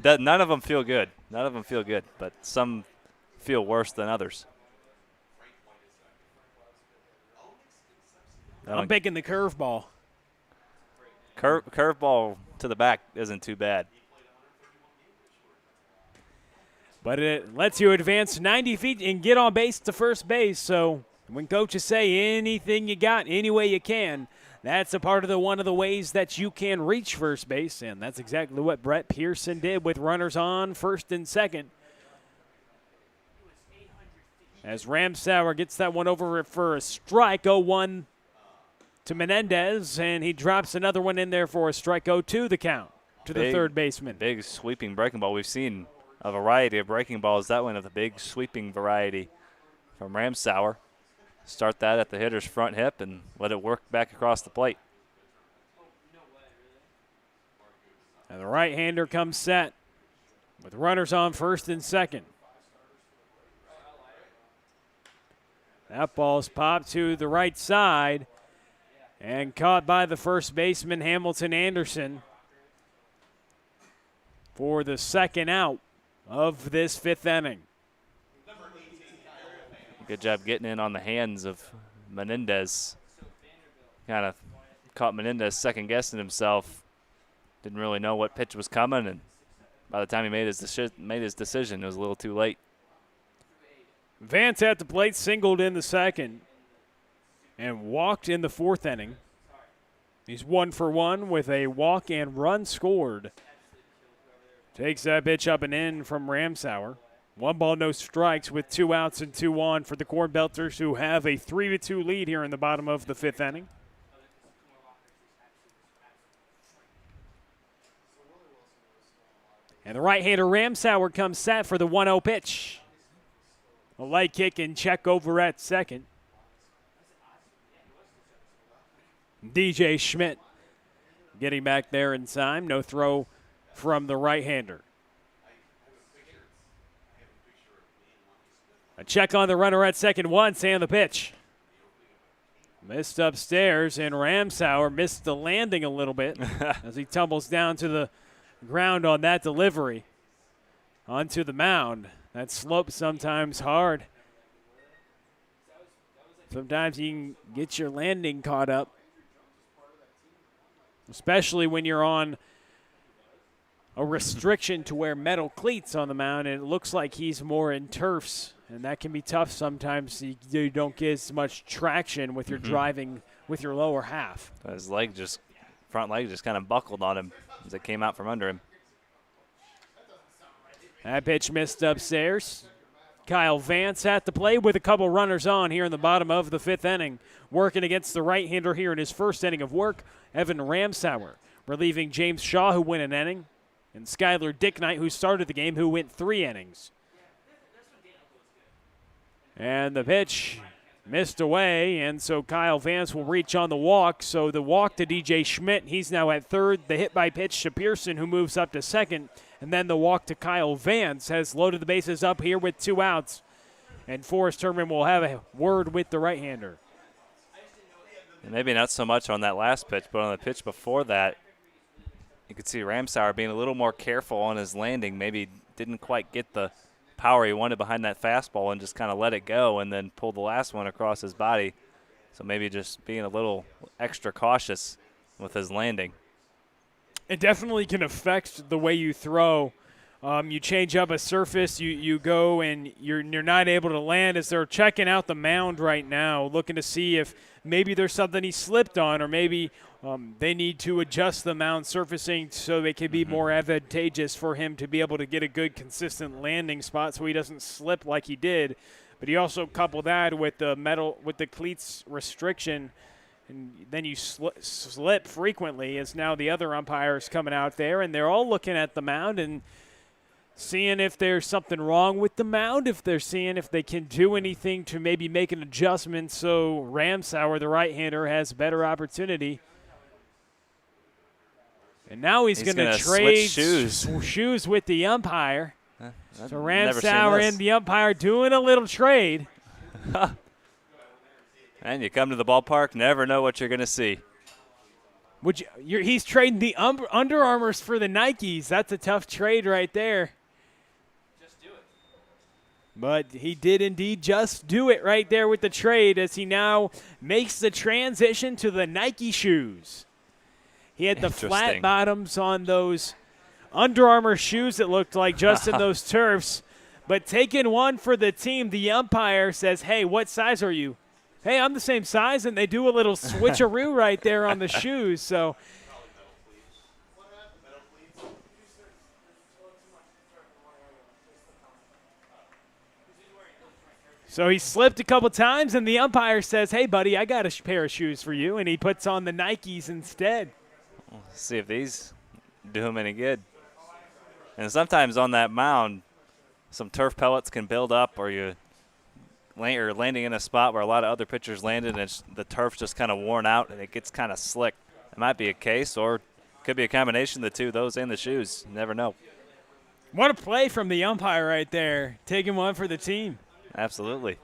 None of them feel good. None of them feel good, but some feel worse than others. I'm picking the curveball. Curveball to the back isn't too bad. But it lets you advance 90 feet and get on base to first base. So when coaches say anything you got, any way you can, that's a part of one of the ways that you can reach first base. And that's exactly what Brett Pearson did with runners on first and second. As Ramsauer gets that one over for a strike, 0-1 to Menendez, and he drops another one in there for a strike, 0-2 the count to the third baseman. Big sweeping breaking ball. We've seen a variety of breaking balls. That one of the big sweeping variety from Ramsauer. Start that at the hitter's front hip and let it work back across the plate. And the right-hander comes set with runners on first and second. That ball's popped to the right side and caught by the first baseman, Hamilton Anderson, for the second out of this 5th inning. Good job getting in on the hands of Menendez. Kind of caught Menendez second-guessing himself. Didn't really know what pitch was coming, and by the time he made his decision, it was a little too late. Vance at the plate, singled in the second, and walked in the 4th inning. He's 1 for 1 with a walk and run scored. Takes that pitch up and in from Ramsauer. 1 ball, no strikes with 2 outs and 2 on for the Cornbelters, who have a 3-2 lead here in the bottom of the 5th inning. And the right-hander Ramsauer comes set for the 1-0 pitch. A light kick and check over at second. DJ Schmidt getting back there in time. No throw from the right-hander. A check on the runner at second once, and the pitch. Missed upstairs, and Ramsauer missed the landing a little bit as he tumbles down to the ground on that delivery onto the mound. That slope's sometimes hard. Sometimes you can get your landing caught up. especially when you're on a restriction to wear metal cleats on the mound, and it looks like he's more in turfs, and that can be tough sometimes. You don't get as much traction with your driving with your lower half. His front leg just kind of buckled on him as it came out from under him. That pitch missed upstairs. Kyle Vance at the plate with a couple runners on here in the bottom of the 5th inning. Working against the right-hander here in his first inning of work, Evan Ramsauer, relieving James Shaw, who went an inning, and Skylar Dicknight, who started the game, who went 3 innings. And the pitch missed away, and so Kyle Vance will reach on the walk. So the walk to DJ Schmidt, he's now at third. The hit by pitch to Pearson, who moves up to second. And then the walk to Kyle Vance has loaded the bases up here with 2 outs. And Forrest Herman will have a word with the right-hander. Maybe not so much on that last pitch, but on the pitch before that, you could see Ramsauer being a little more careful on his landing. Maybe didn't quite get the power he wanted behind that fastball and just kind of let it go and then pulled the last one across his body. So maybe just being a little extra cautious with his landing. It definitely can affect the way you throw. You change up a surface, you go and you're not able to land as they're checking out the mound right now, looking to see if maybe there's something he slipped on, or maybe they need to adjust the mound surfacing so it can be more advantageous for him to be able to get a good, consistent landing spot so he doesn't slip like he did. But you also couple that with the cleats restriction, and then you slip frequently, as now the other umpires coming out there, and they're all looking at the mound and seeing if there's something wrong with the mound, if they're seeing if they can do anything to maybe make an adjustment so Ramsauer, the right-hander, has better opportunity. And now he's going to trade shoes with the umpire. So Ramsauer and the umpire doing a little trade. And you come to the ballpark, never know what you're going to see. He's trading the Under Armours for the Nikes. That's a tough trade right there. Just do it. But he did indeed just do it right there with the trade, as he now makes the transition to the Nike shoes. He had the flat bottoms on those Under Armour shoes, it looked like, just in those turfs. But taking one for the team, the umpire says, hey, what size are you? Hey, I'm the same size, and they do a little switcheroo right there on the shoes. So he slipped a couple times, and the umpire says, hey, buddy, I got a pair of shoes for you, and he puts on the Nikes instead. Let's see if these do him any good. And sometimes on that mound, some turf pellets can build up, or you're landing in a spot where a lot of other pitchers landed, and the turf's just kind of worn out and it gets kind of slick. It might be a case, or could be a combination of the two, those and the shoes. You never know. What a play from the umpire right there, taking one for the team. Absolutely.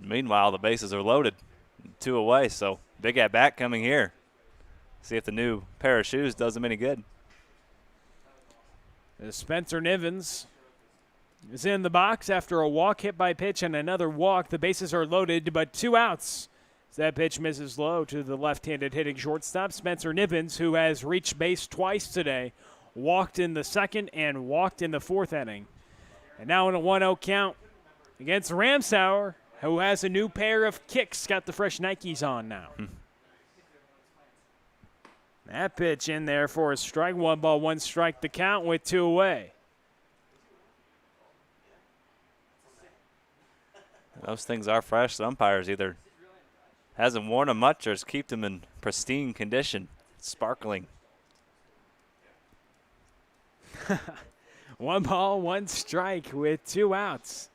Meanwhile, the bases are loaded, 2 away, so big at bat coming here. See if the new pair of shoes does him any good. Spencer Nivens is in the box after a walk hit by pitch and another walk. The bases are loaded, but 2 outs. That pitch misses low to the left-handed hitting shortstop, Spencer Nivens, who has reached base twice today, walked in the 2nd and walked in the 4th inning. And now in a 1-0 count against Ramsauer, who has a new pair of kicks, got the fresh Nikes on now. That pitch in there for a strike. 1 ball, 1 strike the count with 2 away. Those things are fresh. The umpires either hasn't worn them much or has kept them in pristine condition, sparkling. 1 ball, 1 strike with 2 outs.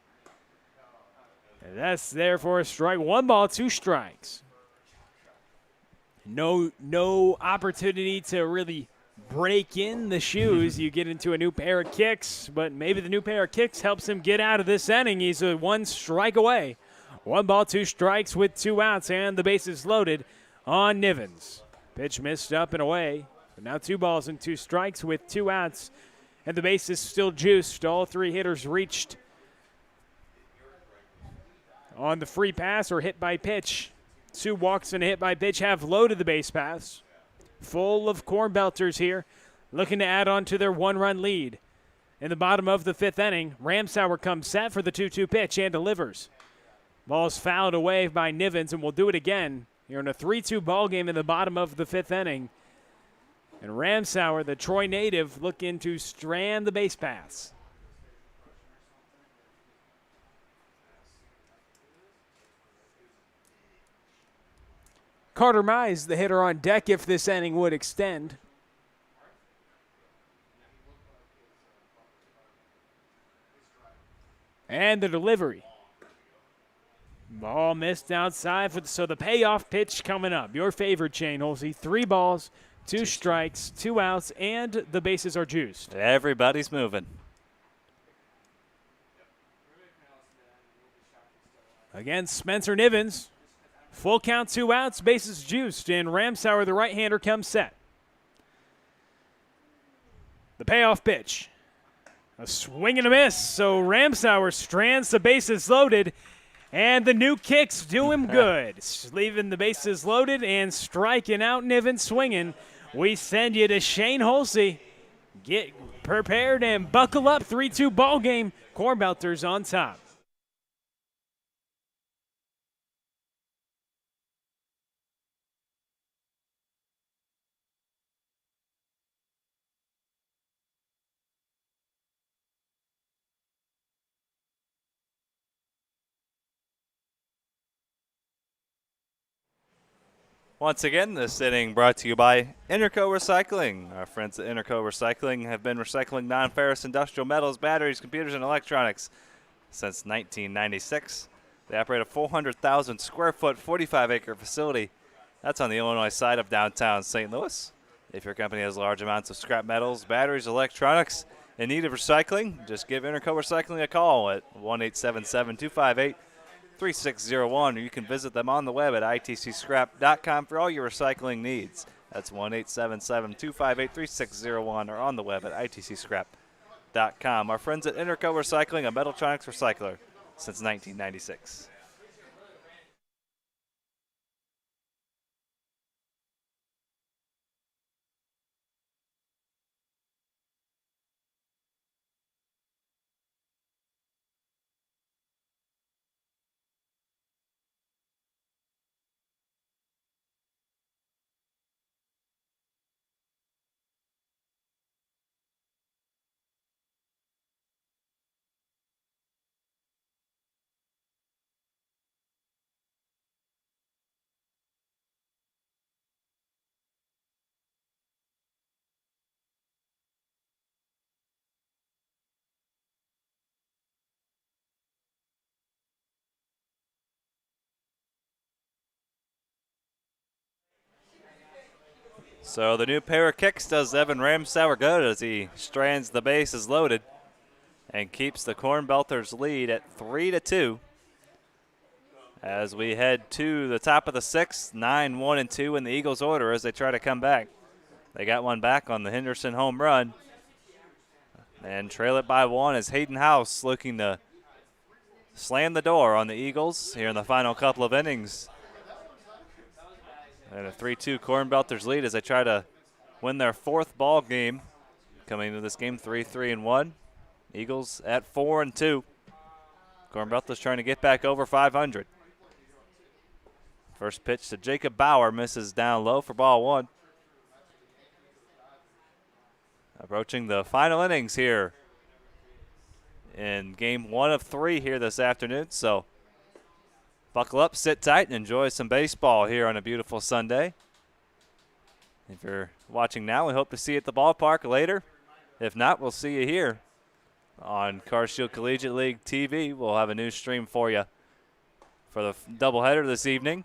And that's there for a strike. 1 ball, 2 strikes. No opportunity to really break in the shoes. You get into a new pair of kicks, but maybe the new pair of kicks helps him get out of this inning. He's a 1 strike away. 1 ball, 2 strikes with 2 outs, and the bases loaded on Nivens. Pitch missed up and away. But now 2 balls and 2 strikes with 2 outs, and the bases still juiced. All 3 hitters reached on the free pass or hit by pitch. 2 walks and a hit by pitch have loaded the base paths. Full of Cornbelters here, looking to add on to their 1-run lead. In the bottom of the 5th inning, Ramsauer comes set for the 2-2 pitch and delivers. Ball is fouled away by Nivens, and we'll do it again here in a 3-2 ball game in the bottom of the 5th inning. And Ramsauer, the Troy native, looking to strand the base paths. Carter Mize, the hitter on deck if this inning would extend. And the delivery. Ball missed outside, so the payoff pitch coming up. Your favorite, Shane Holsey. 3 balls, 2 strikes, 2 outs, and the bases are juiced. Everybody's moving. Again, Spencer Nivens. Full count, 2 outs, bases juiced, and Ramsauer, the right-hander, comes set. The payoff pitch. A swing and a miss, so Ramsauer strands the bases loaded, and the new kicks do him good. Leaving the bases loaded and striking out Nivens swinging. We send you to Shane Holsey. Get prepared and buckle up. 3-2 ball game. Cornbelters on top. Once again, this inning brought to you by Interco Recycling. Our friends at Interco Recycling have been recycling non-ferrous industrial metals, batteries, computers, and electronics since 1996. They operate a 400,000 square foot, 45-acre facility. That's on the Illinois side of downtown St. Louis. If your company has large amounts of scrap metals, batteries, electronics in need of recycling, just give Interco Recycling a call at 1-877-258-3601, or you can visit them on the web at itcscrap.com for all your recycling needs. That's 1-877-258-3601 or on the web at itcscrap.com. Our friends at Interco Recycling, a Metaltronics recycler since 1996. So the new pair of kicks does Evan Ramsauer good as he strands the bases loaded and keeps the Cornbelters lead at 3-2. As we head to the top of the 6th, 9-1-2 in the Eagles' order as they try to come back. They got one back on the Henderson home run and trail it by 1 as Hayden House looking to slam the door on the Eagles here in the final couple of innings. And a 3-2 Cornbelters lead as they try to win their 4th ball game. Coming into this game 3-3-1. Eagles at 4-2. Cornbelters trying to get back over 500. First pitch to Jacob Bauer, misses down low for ball 1. Approaching the final innings here in game 1 of 3 here this afternoon. So buckle up, sit tight, and enjoy some baseball here on a beautiful Sunday. If you're watching now, we hope to see you at the ballpark later. If not, we'll see you here on CarShield Collegiate League TV. We'll have a new stream for you for the doubleheader this evening.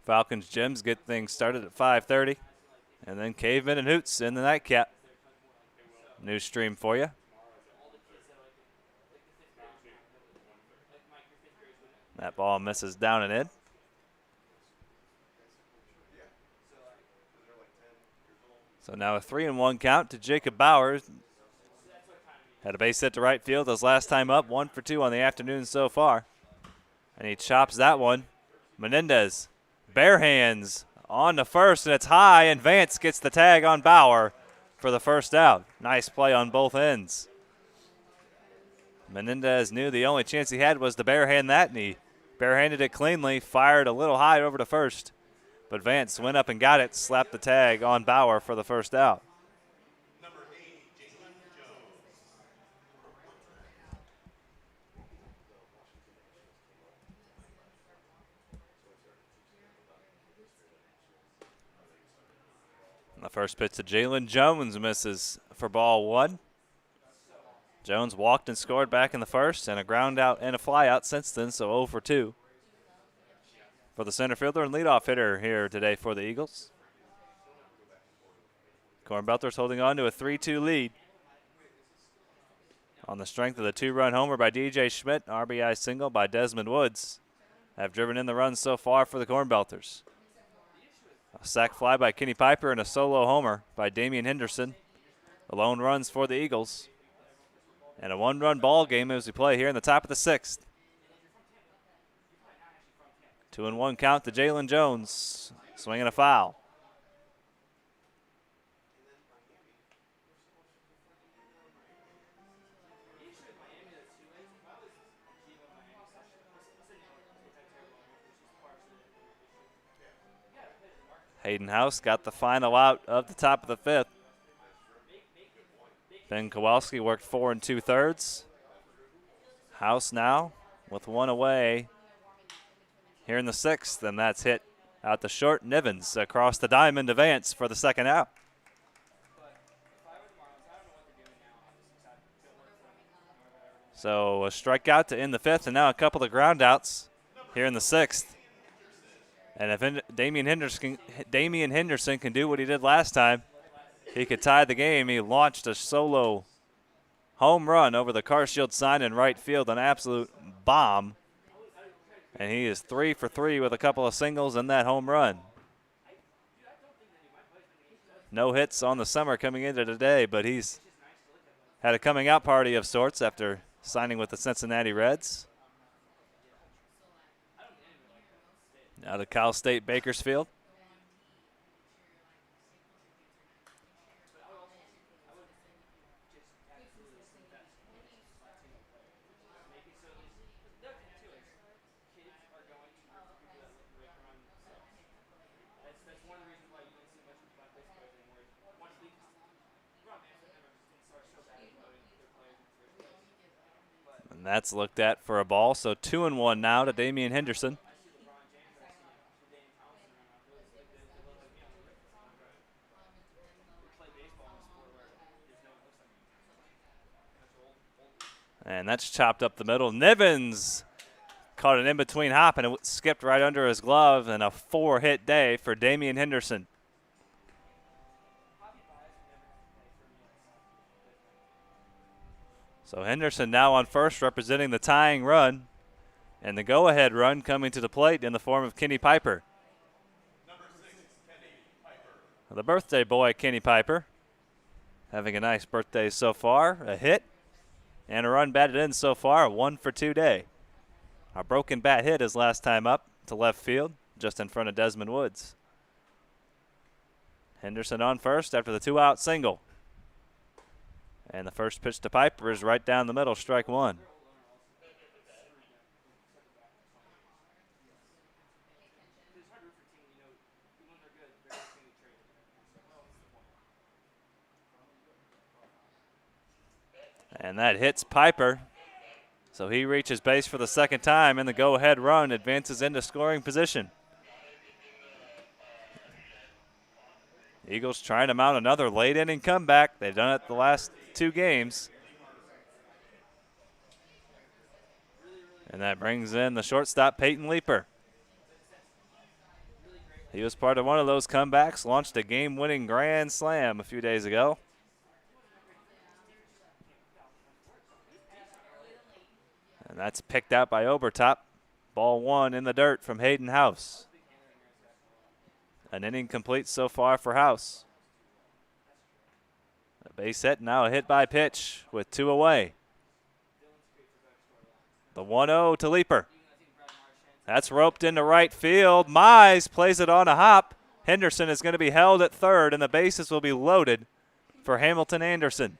Falcons Gyms get things started at 5:30. And then Cavemen and Hoots in the nightcap. New stream for you. That ball misses down and in. So now a 3-1 count to Jacob Bauer. Had a base hit to right field his last time up, 1 for 2 on the afternoon so far. And he chops that one. Menendez, bare hands on to first, and it's high, and Vance gets the tag on Bauer for the first out. Nice play on both ends. Menendez knew the only chance he had was to barehand that, and he barehanded it cleanly, fired a little high over to first. But Vance went up and got it, slapped the tag on Bauer for the first out. The first pitch to Jalen Jones misses for ball 1. Jones walked and scored back in the first, and a ground out and a fly out since then, so 0 for 2 for the center fielder and leadoff hitter here today for the Eagles. Cornbelters holding on to a 3-2 lead on the strength of the 2-run homer by DJ Schmidt, RBI single by Desmond Woods, have driven in the runs so far for the Cornbelters. A sac fly by Kenny Piper and a solo homer by Damian Henderson. Alone runs for the Eagles. And a 1-run ball game as we play here in the top of the 6th. 2-1 count to Jalen Jones. Swinging a foul. Hayden House got the final out of the top of the 5th. Ben Kowalski worked 4 2/3. House now with 1 away here in the 6th, and that's hit out the short. Nivens across the diamond to Vance for the second out. So a strikeout to end the 5th, and now a couple of ground outs here in the 6th. And if Damian Henderson can do what he did last time, he could tie the game. He launched a solo home run over the CarShield sign in right field, an absolute bomb. And he is 3 for 3 with a couple of singles and that home run. No hits on the summer coming into today, but he's had a coming out party of sorts after signing with the Cincinnati Reds. Now to Cal State Bakersfield. And that's looked at for a ball, so 2-1 now to Damian Henderson. And that's chopped up the middle. Nivens caught an in-between hop, and it skipped right under his glove, and a 4-hit day for Damian Henderson. So Henderson now on first, representing the tying run, and the go-ahead run coming to the plate in the form of Kenny Piper. Number 6, Kenny Piper. The birthday boy, Kenny Piper, having a nice birthday so far. A hit and a run batted in so far, a 1 for 2 day. A broken bat hit his last time up to left field, just in front of Desmond Woods. Henderson on first after the 2-out single. And the first pitch to Piper is right down the middle, strike 1. And that hits Piper. So he reaches base for the second time, and the go-ahead run advances into scoring position. Eagles trying to mount another late-inning comeback. They've done it the last 2 games. And that brings in the shortstop, Peyton Leeper. He was part of one of those comebacks, launched a game-winning grand slam a few days ago. And that's picked out by Obertop. Ball 1 in the dirt from Hayden House. An inning complete so far for House. A base hit, now a hit by pitch with 2 away. The 1-0 to Leaper. That's roped into right field. Mize plays it on a hop. Henderson is going to be held at third, and the bases will be loaded for Hamilton Anderson.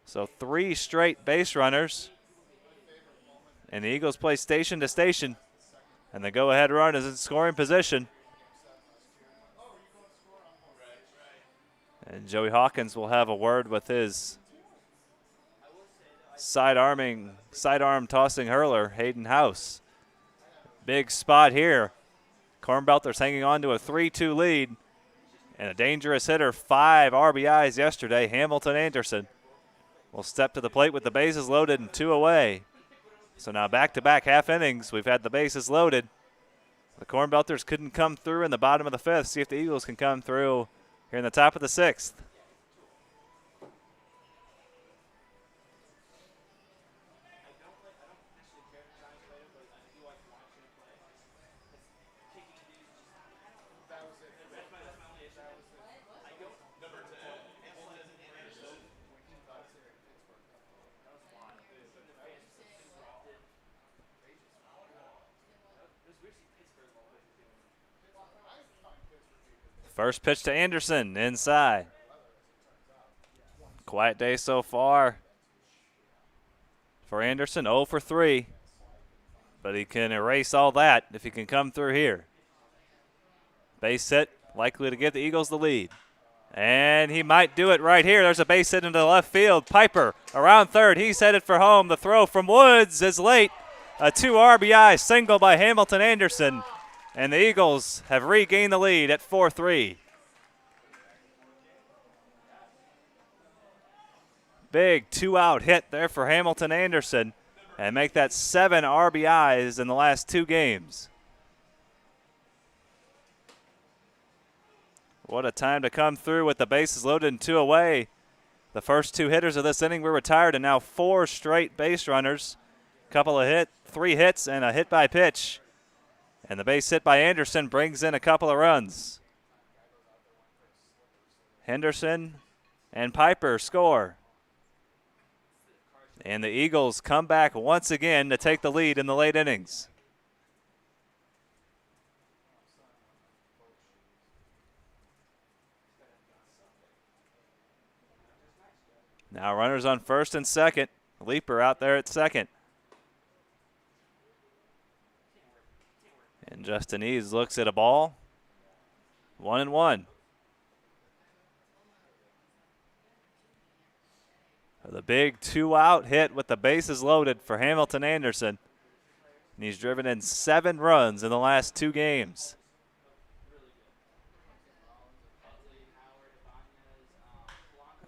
So 3 straight base runners. And the Eagles play station to station. And the go-ahead run is in scoring position. And Joey Hawkins will have a word with his side-arm tossing hurler, Hayden House. Big spot here. Cornbelters hanging on to a 3-2 lead. And a dangerous hitter, 5 RBIs yesterday, Hamilton Anderson, will step to the plate with the bases loaded and 2 away. So now back-to-back half innings, we've had the bases loaded. The Cornbelters couldn't come through in the bottom of the 5th. See if the Eagles can come through here in the top of the 6th. First pitch to Anderson, inside. Quiet day so far for Anderson, 0 for 3. But he can erase all that if he can come through here. Base hit, likely to give the Eagles the lead. And he might do it right here. There's a base hit into left field. Piper around third. He's headed for home. The throw from Woods is late. A 2 RBI single by Hamilton Anderson. And the Eagles have regained the lead at 4-3. Big 2-out hit there for Hamilton Anderson and make that 7 RBIs in the last 2 games. What a time to come through with the bases loaded and 2 away. The first 2 hitters of this inning were retired, and now 4 straight base runners. 3 hits and a hit by pitch. And the base hit by Anderson brings in a couple of runs. Henderson and Piper score. And the Eagles come back once again to take the lead in the late innings. Now runners on first and second. Leaper out there at second. And Justin Eads looks at a ball. 1-1. The big 2-out hit with the bases loaded for Hamilton Anderson. And he's driven in 7 runs in the last 2 games.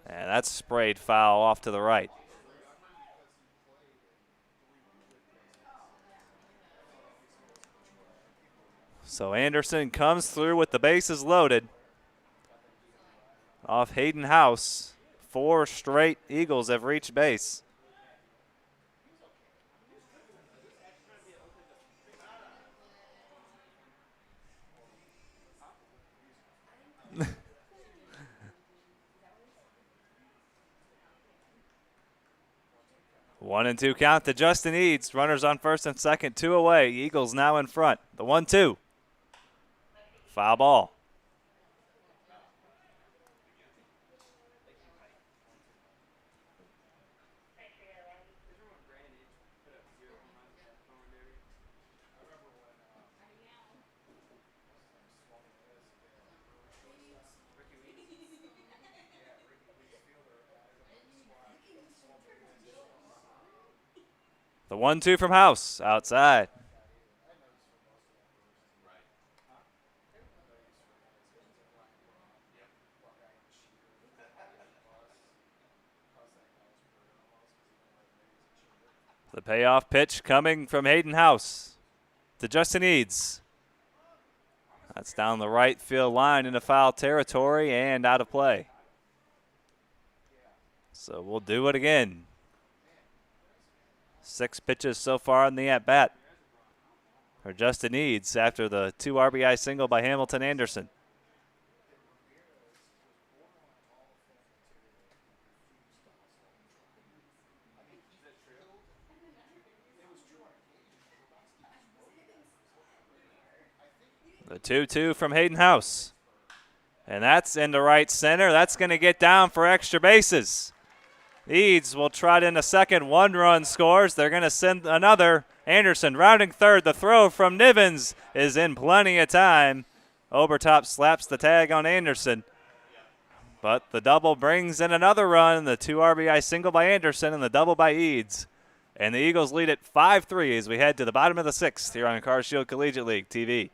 And that's sprayed foul off to the right. So Anderson comes through with the bases loaded off Hayden House. 4 straight Eagles have reached base. One and 2 count to Justin Eads. Runners on first and second, 2 away. Eagles now in front. The 1-2. Foul ball. The 1-2 from House, outside. The payoff pitch coming from Hayden House to Justin Eads. That's down the right field line into foul territory and out of play. So we'll do it again. 6 pitches so far in the at-bat for Justin Eads after the 2 RBI single by Hamilton Anderson. The 2-2 from Hayden House. And that's into right center. That's going to get down for extra bases. Eads will trot in a second. 1-run scores. They're going to send another. Anderson rounding third. The throw from Nivens is in plenty of time. Obertop slaps the tag on Anderson. But the double brings in another run. The 2 RBI single by Anderson and the double by Eads. And the Eagles lead at 5-3 as we head to the bottom of the 6th here on Car Shield Collegiate League TV.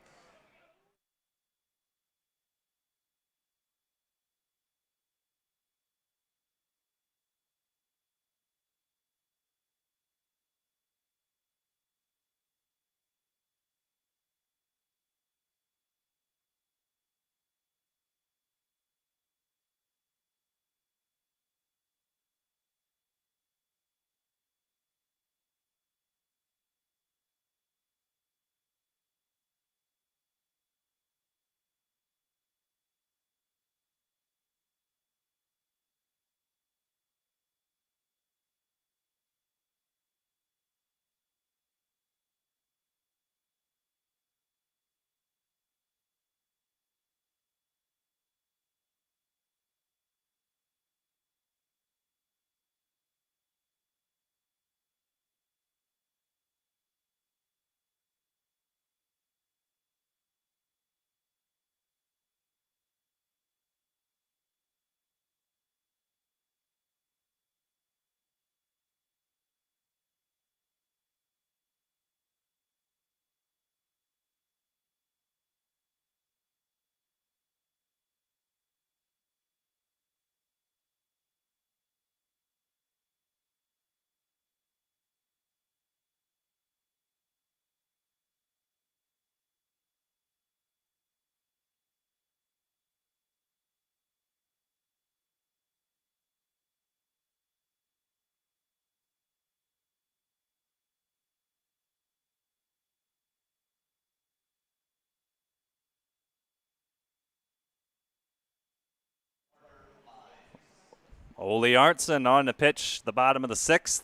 Ole Arntzen on the pitch, the bottom of the 6th,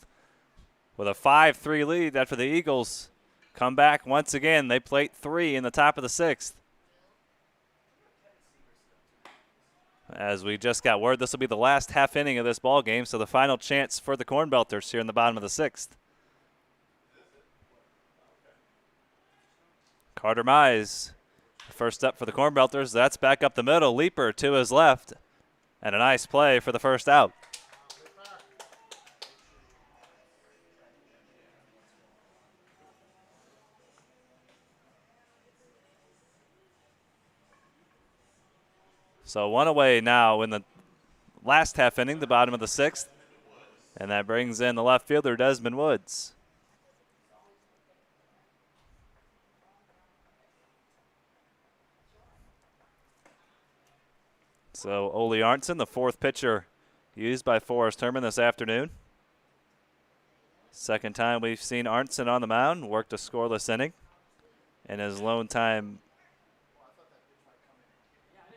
with a 5-3 lead after the Eagles come back once again. They plate 3 in the top of the 6th. As we just got word, this will be the last half inning of this ball game, so the final chance for the Cornbelters here in the bottom of the 6th. Carter Mize, first up for the Cornbelters. That's back up the middle. Leaper to his left. And a nice play for the first out. So 1 away now in the last half inning, the bottom of the 6th. And that brings in the left fielder, Desmond Woods. So Ole Arntzen, the 4th pitcher used by Forrest Herman this afternoon. Second time we've seen Arntzen on the mound, worked a scoreless inning in his lone time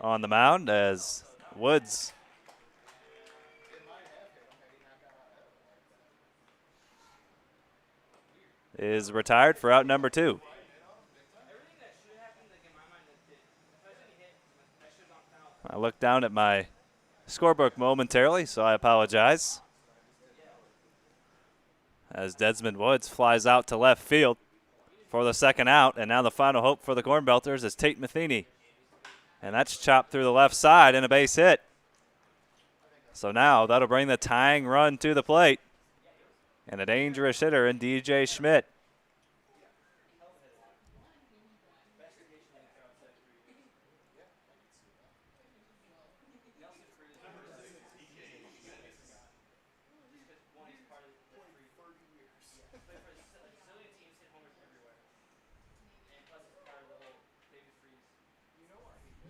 on the mound as Woods is retired for out number 2. I looked down at my scorebook momentarily, so I apologize. As Desmond Woods flies out to left field for the second out, and now the final hope for the Cornbelters is Tate Matheny. And that's chopped through the left side and a base hit. So now that'll bring the tying run to the plate. And a dangerous hitter in DJ Schmidt.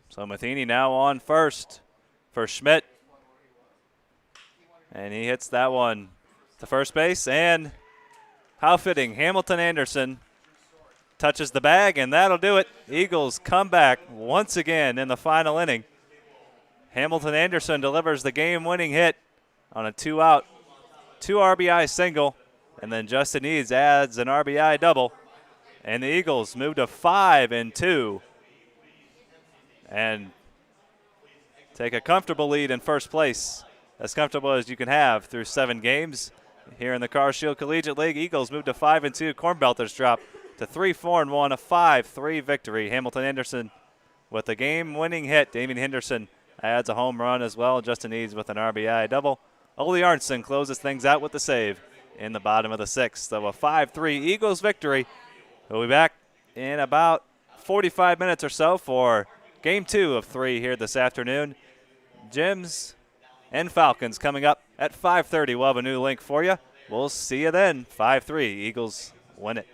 So Matheny now on first for Schmidt. And he hits that one to first base. And how fitting, Hamilton Anderson touches the bag, and that'll do it. Eagles come back once again in the final inning. Hamilton Anderson delivers the game-winning hit on a 2-out, 2 RBI single. And then Justin Eads adds an RBI double. And the Eagles move to 5-2 and take a comfortable lead in first place, as comfortable as you can have through 7 games. Here in the Car Shield Collegiate League, Eagles move to 5-2. Cornbelters drop to 3-4-1, a 5-3 victory. Hamilton Anderson with a game-winning hit. Damian Henderson adds a home run as well. Justin Eads with an RBI double. Ole Arnson closes things out with the save in the bottom of the 6th. So a 5-3 Eagles victory. We'll be back in about 45 minutes or so for Game 2 of 3 here this afternoon. Gems and Falcons coming up at 5:30. We'll have a new link for you. We'll see you then. 5-3, Eagles win it.